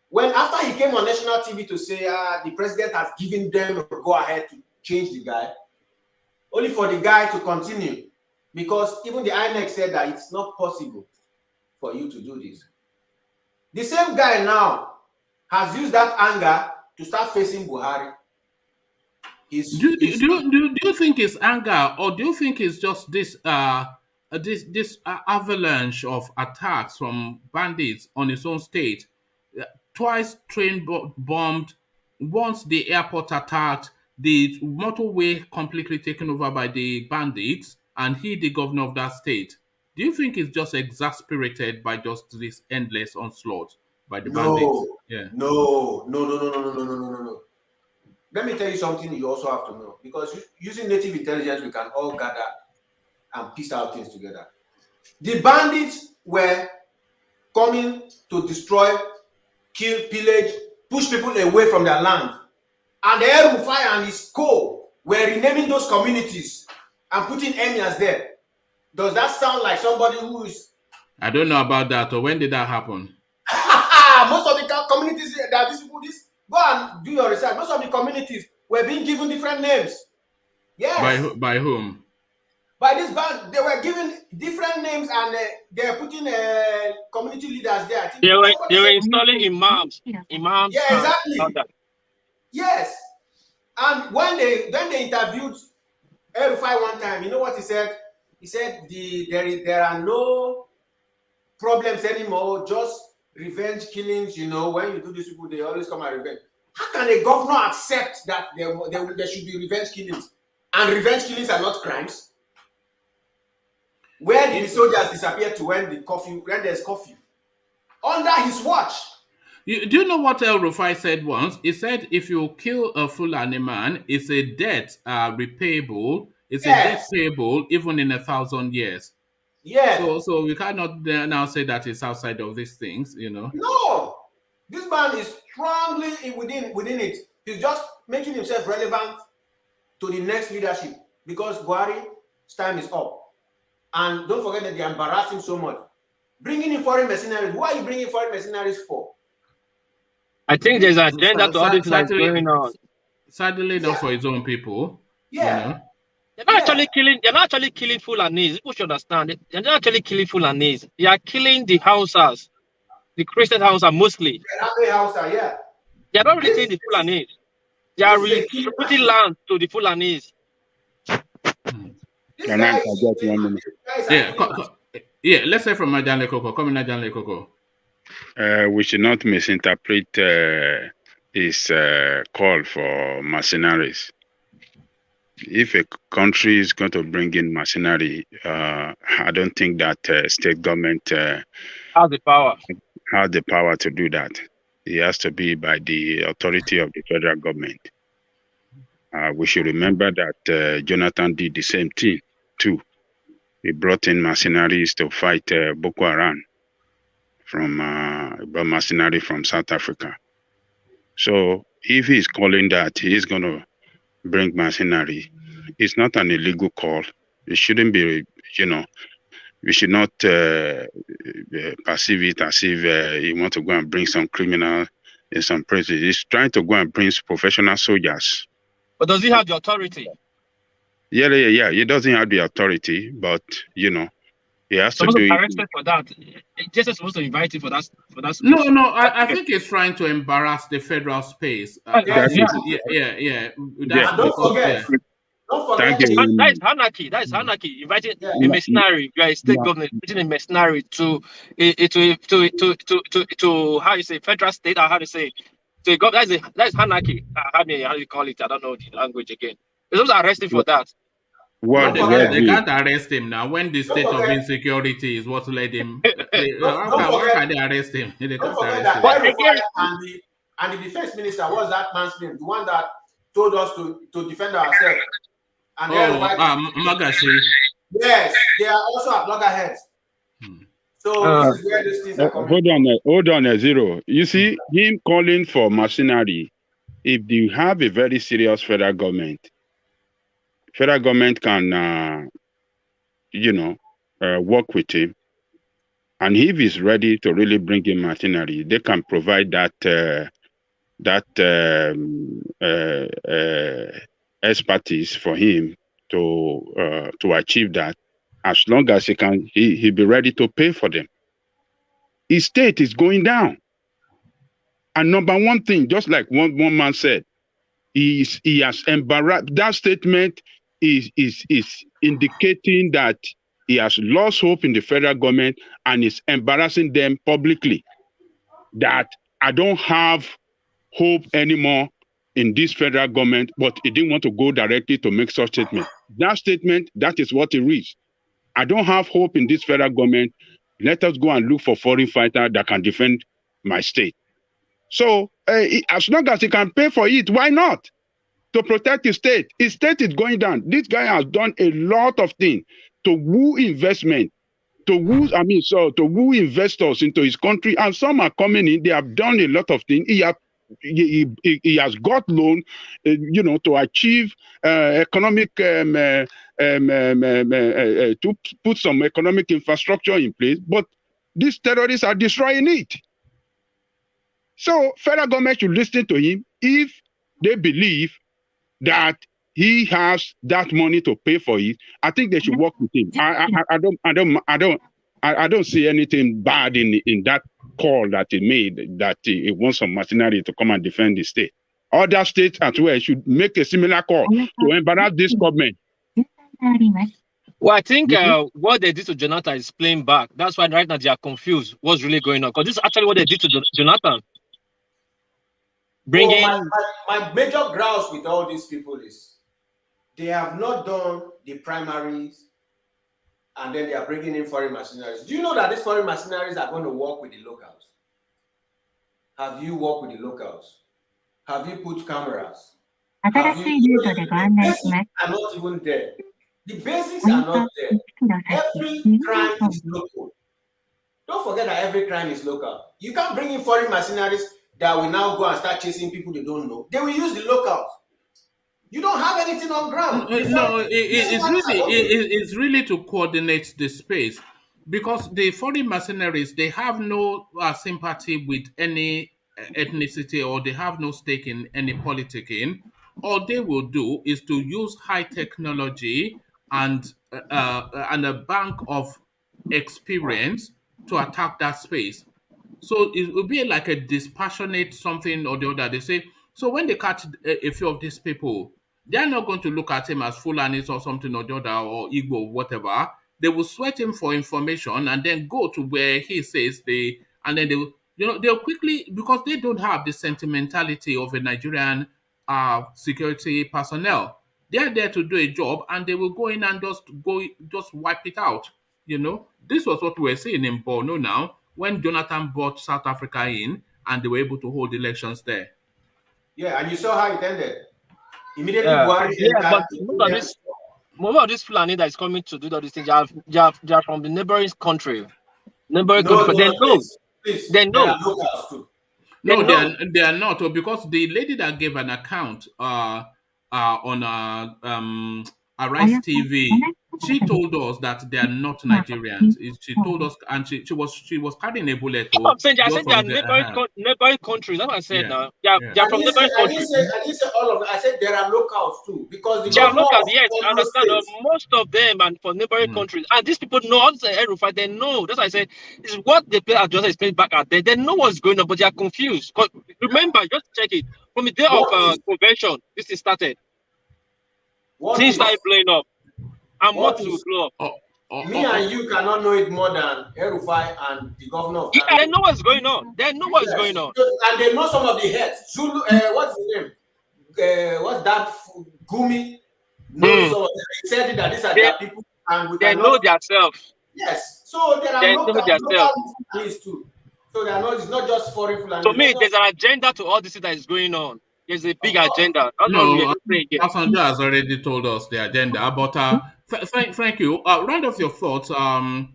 when after he came on national TV to say the president has given them a go ahead to change the guy, only for the guy to continue, because even the INEC said that it's not possible for you to do this. The same guy now has used that anger to start facing Buhari. Do you think it's anger, or do you think it's just this avalanche of attacks from bandits on his own state? Twice train bombed, once the airport attacked, the motorway completely taken over by the bandits, and he the governor of that state. Do you think it's just exasperated by just this endless onslaught by the bandits? Yeah. No. Let me tell you something you also have to know. Because using native intelligence, we can all gather and piece out things together. The bandits were coming to destroy, kill, pillage, push people away from their land. And the Rufai and his co were renaming those communities and putting emirs there. Does that sound like somebody who is... I don't know about that. Or when did that happen? Most of the communities that these people, go and do your research. Most of the communities were being given different names. Yes. By whom? By this band, they were given different names, and they were putting community leaders there. I think they were installing imams. Yeah, exactly. Yes. And when they interviewed Rufai one time, you know what he said? He said there are no problems anymore, just revenge killings. You know, when you do this, people they always come and revenge. How can a governor accept that there should be revenge killings, and revenge killings are not crimes? Where did the soldiers disappear to when there's curfew? Under his watch. Do you know what El Rufai said once? He said, if you kill a Fulani man, it's a debt repayable. It's a debt payable even in 1,000 years. Yeah. So we cannot now say that it's outside of these things, you know. No. This man is strongly within it. He's just making himself relevant to the next leadership because Buhari's time is up. And don't forget that they embarrass him so much. Bringing in foreign mercenaries. Why are you bringing foreign mercenaries for? I think there's an agenda to all this that's going on. Sadly, not for his own people. Yeah. You know? They're not actually killing Fulanis. People should understand it. They're not actually killing Fulanis. They are killing the Hausas, the Christian Hausa mostly. Yeah. They're not really killing the Fulanis. They are putting land to the Fulanis. Yeah, let's say from Najan Lekoko. Come in, Najan Lekoko. We should not misinterpret his call for mercenaries. If a country is going to bring in mercenary, I don't think that state government has the power. Has the power to do that. It has to be by the authority of the federal government. We should remember that Jonathan did the same thing too. He brought in mercenaries to fight Boko Haram brought mercenary from South Africa. So if he's calling that he's going to bring mercenary, it's not an illegal call. It shouldn't be, we should not perceive it as if he want to go and bring some criminal in some places. He's trying to go and bring professional soldiers. But does he have the authority? Yeah. He doesn't have the authority, but he has to do it. For that. Jesus supposed to invite him for that. No. I think he's trying to embarrass the federal space. Yeah. Don't forget. That is anarchy. That is anarchy. Inviting a mercenary, you are a state government, inviting a mercenary to how you say federal state or how to say to go. That is anarchy. How do you call it? I don't know the language again. They're supposed to arrest him for that. Well, they can't arrest him now. When the state of insecurity is what led him, how can they arrest him? They can't arrest him. And the defense minister, what's that man's name? The one that told us to defend ourselves. And Magashi. Yes, they are also at loggerheads. So this is where these things are coming. Hold on, Zero. You see, him calling for mercenary, if you have a very serious federal government can, work with him. And if he's ready to really bring in mercenary, they can provide that expertise for him to achieve that. As long as he'll be ready to pay for them. His state is going down. And number one thing, just like one man said, he has embarrassed. That statement is indicating that he has lost hope in the federal government and is embarrassing them publicly. That I don't have hope anymore in this federal government, but he didn't want to go directly to make such statement. That statement, that is what he reads. I don't have hope in this federal government. Let us go and look for foreign fighter that can defend my state. So as long as he can pay for it, why not? To protect his state. His state is going down. This guy has done a lot of things to woo investment, to woo investors into his country, and some are coming in. They have done a lot of things. He has got loan, to achieve economic to put some economic infrastructure in place. But these terrorists are destroying it. So federal government should listen to him if they believe that he has that money to pay for it. I think they should work with him. I don't see anything bad in that call that he made, that he wants some mercenary to come and defend the state. Other states as well should make a similar call to embarrass this government. Well, I think what they did to Jonathan is playing back. That's why right now they are confused what's really going on. Because this is actually what they did to Jonathan. My major grouse with all these people is they have not done the primaries, and then they are bringing in foreign mercenaries. Do you know that these foreign mercenaries are going to work with the locals? Have you worked with the locals? Have you put cameras? The basics are not even there. The basics are not there. Every crime is local. Don't forget that every crime is local. You can't bring in foreign mercenaries that will now go and start chasing people they don't know. They will use the locals. You don't have anything on ground. No, it's really to coordinate the space, because the foreign mercenaries, they have no sympathy with any ethnicity, or they have no stake in any politicking. All they will do is to use high technology and a bank of experience to attack that space. So it will be like a dispassionate something or the other. They say, so when they catch a few of these people, they're not going to look at him as Fulanis or something or the other, or Igbo or whatever. They will sweat him for information and then go to where he says and then they'll quickly, because they don't have the sentimentality of a Nigerian security personnel. They're there to do a job, and they will go in and just wipe it out. This was what we were seeing in Borno now, when Jonathan brought South Africa in and they were able to hold elections there. Yeah, and you saw how it ended. Immediately, Buhari but most of this Fulani that is coming to do all these things, they are from the neighboring country. They know. No, they are not, because the lady that gave an account on Arise TV, she told us that they are not Nigerians. She told us, and she was carrying a bullet. I'm saying they are neighboring countries. That's what I said now. They are from neighboring countries. I didn't say all of them. I said there are locals too, because they are locals. Yes, I understand. Most of them are from neighboring countries, and these people know. Rufai, they know. That's why I said it's what they play. Just explained back at them. They know what's going on, but they are confused. Because remember, just check it from the day of convention. This thing started. Things started blowing up. And what to blow up. Me and you cannot know it more than Rufai and the governor of Ghana. They know what's going on. They know what's going on. And they know some of the heads. Zulu, what's his name? What's that? Gumi? Knows some of them. He said that these are their people. And they know themselves. Yes. So there are local police too. So they are not, it's not just foreign people. To me, there's an agenda to all this that is going on. There's a big agenda. Passenger has already told us the agenda, but thank you. Round off your thoughts, F0,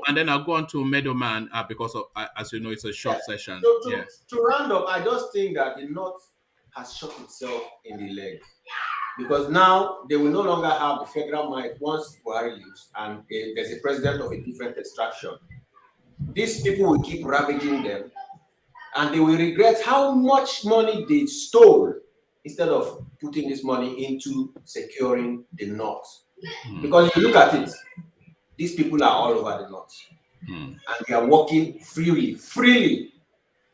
and then I'll go on to Meadowman because as you know, it's a short session. To round up, I just think that the North has shot itself in the leg, because now they will no longer have the federal might once Buhari leaves and there's a president of a different extraction. These people will keep ravaging them, and they will regret how much money they stole instead of putting this money into securing the North. Because if you look at it, these people are all over the North. And they are working freely.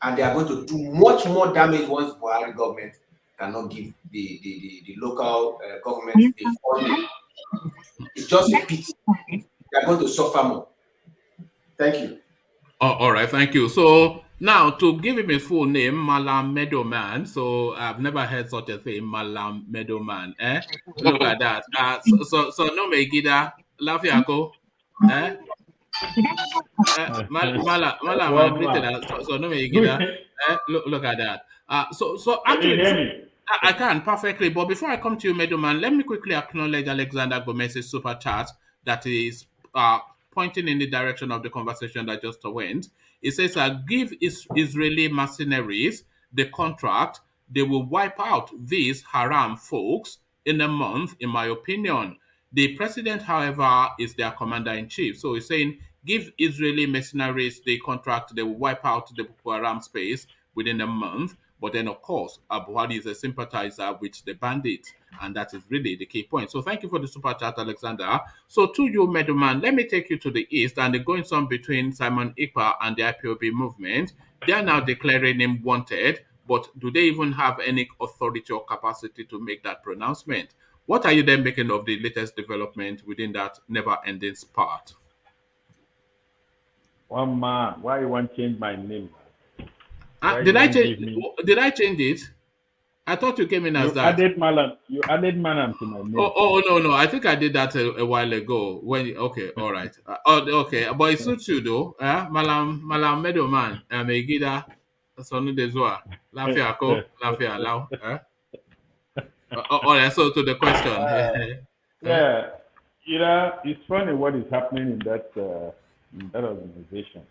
And they are going to do much more damage once the Buhari government cannot give the local government the funding. It's just a pity. They are going to suffer more. Thank you. All right, thank you. So Now, to give him his full name, Malam Meadowman. So I've never heard such a thing, Malam Meadowman. Eh? Look at that. So no Megida, Lafiako. Eh? Malam, One greeted man. us. So no Megida. Look at that. So Can you actually, hear me? I can perfectly, but before I come to you, Meadowman, let me quickly acknowledge Alexander Gomez's super chat that is pointing in the direction of the conversation that just went. It says, give Israeli mercenaries the contract, they will wipe out these haram folks in a month, in my opinion. The president, however, is their commander in chief. So he's saying, give Israeli mercenaries the contract, they will wipe out the Boko Haram space within a month. But then, of course, Buhari is a sympathizer with the bandits, and that is really the key point. So thank you for the super chat, Alexander. So to you, Meadowman, let me take you to the east, and the going on between Simon Ekpa and the IPOB movement. They are now declaring him wanted, but do they even have any authority or capacity to make that pronouncement? What are you then making of the latest development within that never-ending spat? One man. Why you want to change my name? Did I change it? I thought you came in as that. You added Malam to my name. Oh no! I think I did that a while ago. Okay, all right. Okay, but it suits you though. Malam Meadowman, Megida, Sonu Dezua, Lafia Ako, Lafia Lao. All right. So to the question. Yeah, it's funny what is happening in that organization,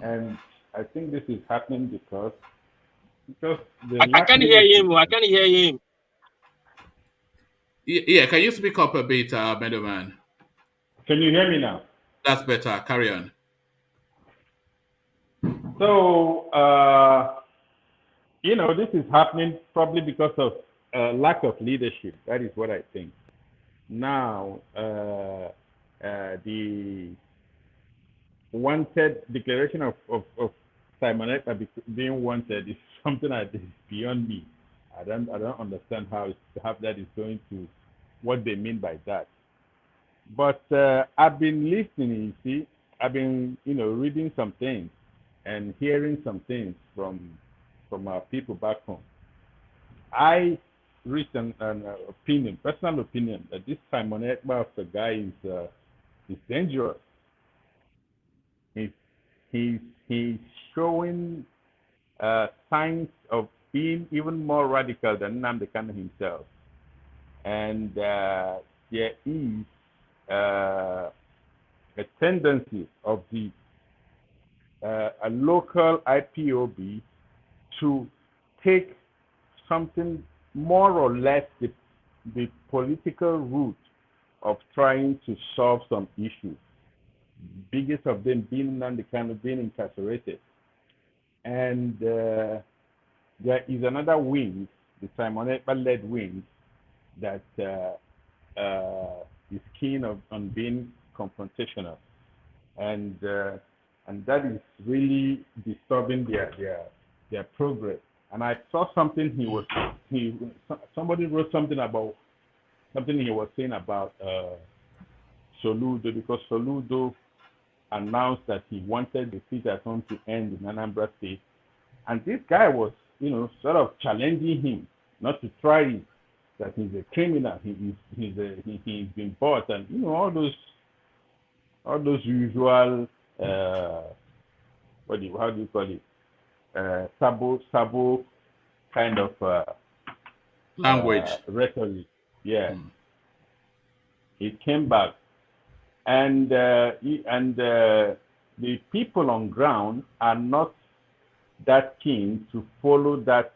and I think this is happening because I can't hear him. I can't hear him. Yeah, can you speak up a bit, Meadowman? Can you hear me now? That's better. Carry on. So, this is happening probably because of lack of leadership. That is what I think. Now, the wanted declaration of Simon Ekpa being wanted is something that is beyond me. I don't understand how that is going to, what they mean by that. But I've been listening. You see, I've been reading some things and hearing some things from our people back home. I reached an personal opinion, that this Simon Ekpa of the guy is dangerous. He's showing signs of being even more radical than Nnamdi Kanu himself, and there is a tendency of a local IPOB to take something more or less the political route of trying to solve some issues. Biggest of them being Nnamdi Kanu being incarcerated, and there is another wing, the Simon Ekpa-led wing, that is keen on being confrontational, and that is really disturbing their progress. And I saw something somebody wrote something he was saying about Soludo, because Soludo announced that he wanted the seat at home to end in Anambra State, and this guy was sort of challenging him not to try it, that he's a criminal, he's been bought, and all those usual how do you call it, sabo kind of language, rhetoric. Yeah. It came back, and the people on ground are not that keen to follow that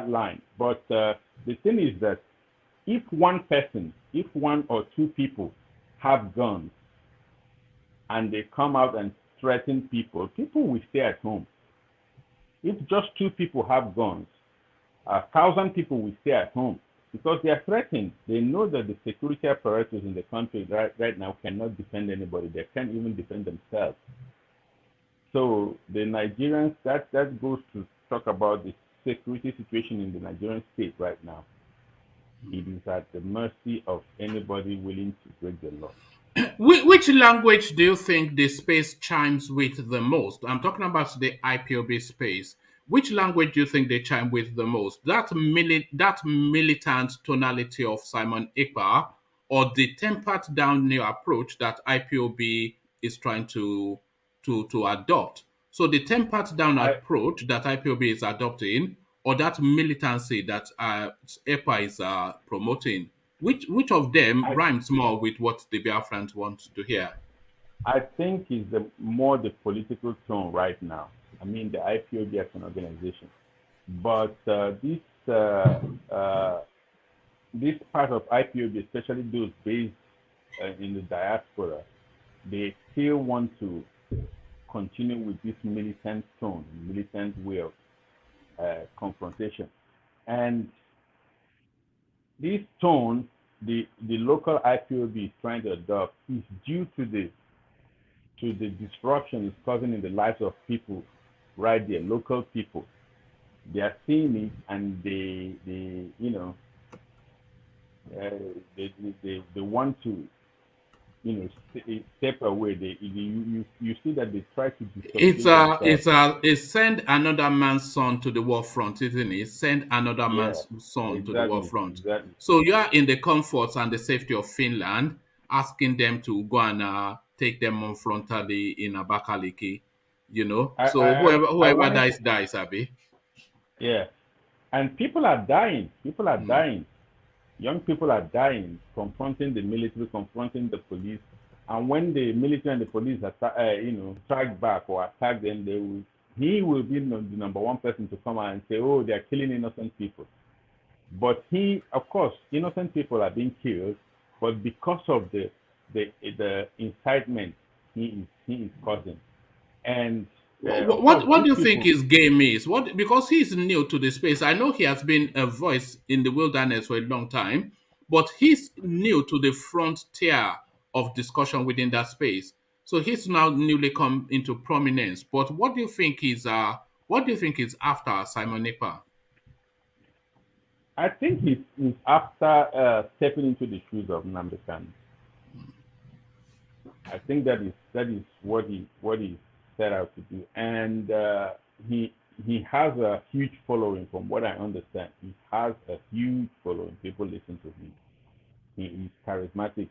line. But the thing is that if one or two people have guns and they come out and threaten people will stay at home. If just two people have guns, 1,000 people will stay at home because they are threatened. They know that the security apparatus in the country right now cannot defend anybody. They can't even defend themselves. So the Nigerians, that goes to talk about the security situation in the Nigerian state right now. It is at the mercy of anybody willing to break the law. Which language do you think the space chimes with the most? I'm talking about the IPOB space. Which language do you think they chime with the most? That militant tonality of Simon Ekpa, or the tempered down new approach that IPOB is trying to adopt? So the tempered down approach that IPOB is adopting, or that militancy that EPA is promoting, which of them rhymes more with what the Biafrans want to hear? I think is more the political tone right now. I mean, the IPOB as an organization, but this part of IPOB, especially those based in the diaspora, they still want to continue with this militant tone, militant way of confrontation. And this tone, the local IPOB is trying to adopt, is due to the disruption it's causing in the lives of people right there, local people. They are seeing it, and they you know, they want to, you know, step away. You see that they try to It's send another man's son to the war front, isn't it? Send another man's son to the war front. Exactly. So you are in the comforts and the safety of Finland, asking them to go and take them on frontally in Abakaliki, you know. Whoever dies, Abby. Yeah, and people are dying. People are dying. Young people are dying, confronting the military, confronting the police. And when the military and the police strike back or attack them, he will be the number one person to come out and say, "Oh, they are killing innocent people." But of course, innocent people are being killed, but because of the incitement he is causing, and what do you think his game is? Because he's new to the space. I know he has been a voice in the wilderness for a long time, but he's new to the frontier of discussion within that space. So he's now newly come into prominence. But what do you think is after Simon Ekpa? I think he's after stepping into the shoes of Nnamdi Kanu. I think that is what he set out to do, and he has a huge following. From what I understand, he has a huge following. People listen to him. He is charismatic,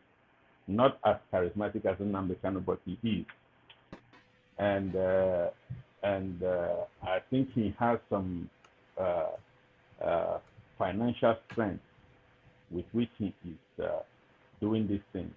not as charismatic as Nnamdi Kanu, but he is. And I think he has some financial strength with which he is doing this thing.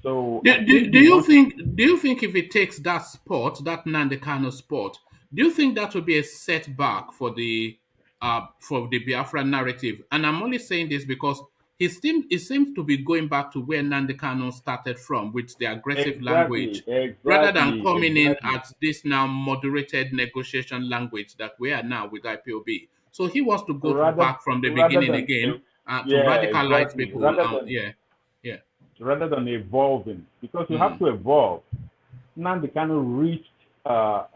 So do you think if it takes that sport, that Nnamdi Kanu sport, do you think that will be a setback for the Biafra narrative? And I'm only saying this because it seems to be going back to where Nnamdi Kanu started from, with the aggressive language, rather than coming in at this now moderated negotiation language that we are now with IPOB. So he wants to go back from the beginning again to radicalize people. Rather than evolving, because you have to evolve. Nnamdi Kanu reached a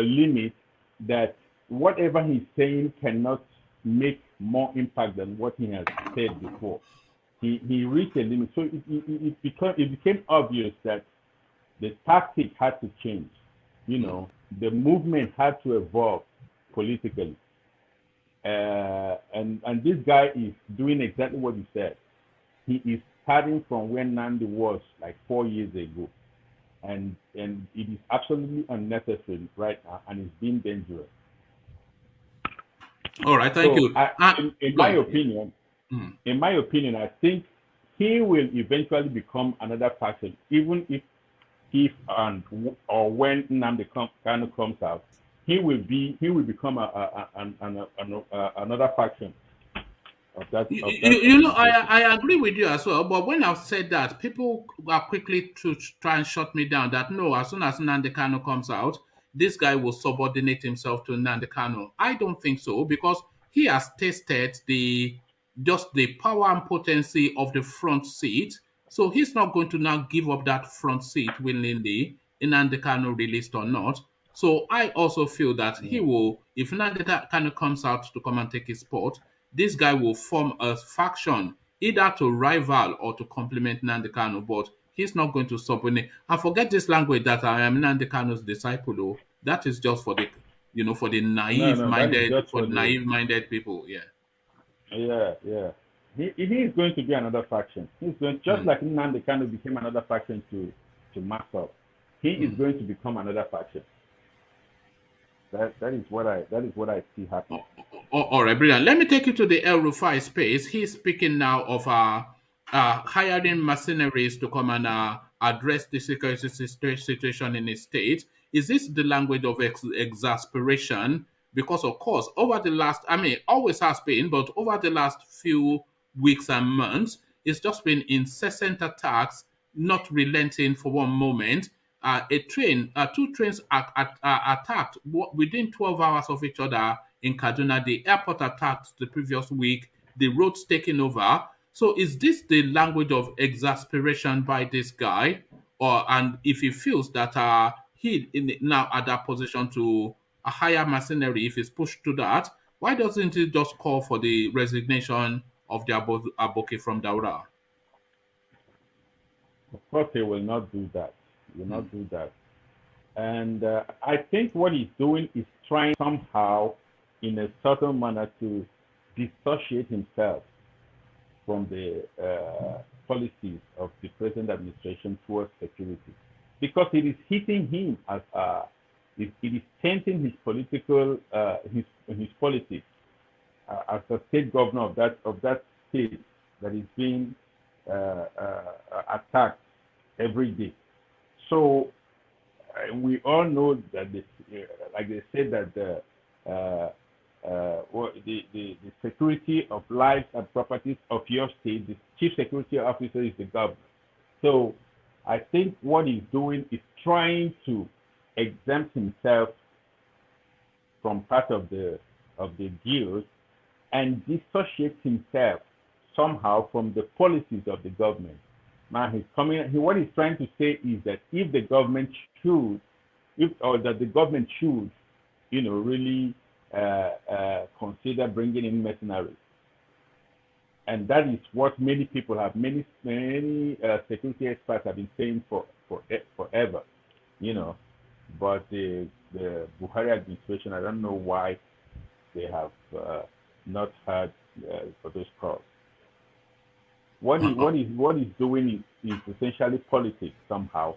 limit that whatever he's saying cannot make more impact than what he has said before. He reached a limit, so it became obvious that the tactic had to change. You know, the movement had to evolve politically, and this guy is doing exactly what he said. He is starting from where Nnamdi was like 4 years ago, and it is absolutely unnecessary right now, and it's being dangerous. All right, thank you. In my opinion, I think he will eventually become another faction, even if or when Nnamdi Kanu comes out, he will become another faction. I agree with you as well, but when I've said that, people are quickly to try and shut me down that no, as soon as Nnamdi Kanu comes out, this guy will subordinate himself to Nnamdi Kanu. I don't think so, because he has tested the power and potency of the front seat, so he's not going to now give up that front seat willingly, Nnamdi Kanu released or not. So I also feel that he will, if Nnamdi Kanu comes out to come and take his spot, this guy will form a faction either to rival or to complement Nnamdi Kanu, but he's not going to subordinate. And forget this language that I am Nnamdi Kanu's disciple. Oh, that is just for the, for the No, that is just for the naive-minded people. Yeah. Yeah. He is going to be another faction. He's going just like Nnamdi Kanu became another faction to mass up. He is going to become another faction. That is what I see happening. All right, brilliant. Let me take you to the El Rufai space. He's speaking now of hiring mercenaries to come and address the security situation in his state. Is this the language of exasperation? Because, of course, over the last, always has been, but over the last few weeks and months, it's just been incessant attacks, not relenting for one moment. Two trains attacked within 12 hours of each other in Kaduna. The airport attacked the previous week, the roads taken over. So is this the language of exasperation by this guy? And if he feels that he now at that position to a higher mercenary, if he's pushed to that, why doesn't he just call for the resignation of the Aboki from Daura? Of course, he will not do that. He will not do that. And I think what he's doing is trying somehow, in a certain manner, to dissociate himself from the policies of the present administration towards security, because it is hitting him as it is tainting his political his politics as a state governor of that state that is being attacked every day. So we all know that like they said that the security of lives and properties of your state, the chief security officer is the governor. So I think what he's doing is trying to exempt himself from part of the deals and dissociate himself somehow from the policies of the government. Now what he's trying to say is that if the government should, really consider bringing in mercenaries. And that is what many people have, many security experts have been saying forever, But the Buhari administration, I don't know why they have not heard for those calls. What he's doing is essentially politics somehow,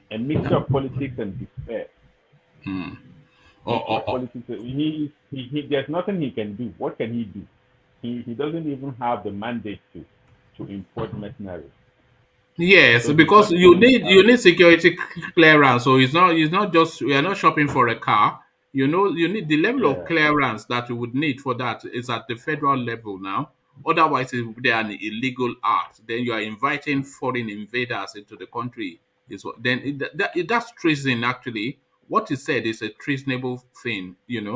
a mixture of politics and despair. Politics. There's nothing he can do. What can he do? He doesn't even have the mandate to import mercenaries. Yes, so because you need security clearance. So it's not just, we are not shopping for a car. You need the level of clearance that you would need for that is at the federal level now. Otherwise, it would be an illegal act. Then you are inviting foreign invaders into the country. That's treason. Actually, what he said is a treasonable thing. Yeah.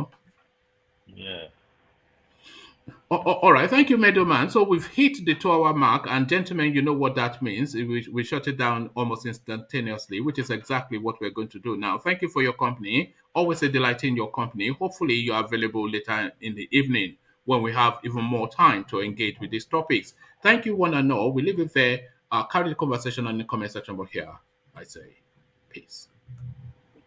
All right, thank you, Middleman. So we've hit the 2-hour mark, and gentlemen, you know what that means. We shut it down almost instantaneously, which is exactly what we're going to do now. Thank you for your company. Always a delight in your company. Hopefully, you are available later in the evening when we have even more time to engage with these topics. Thank you, one and all. We leave it there. Carry the conversation on the comment section over here. I say peace.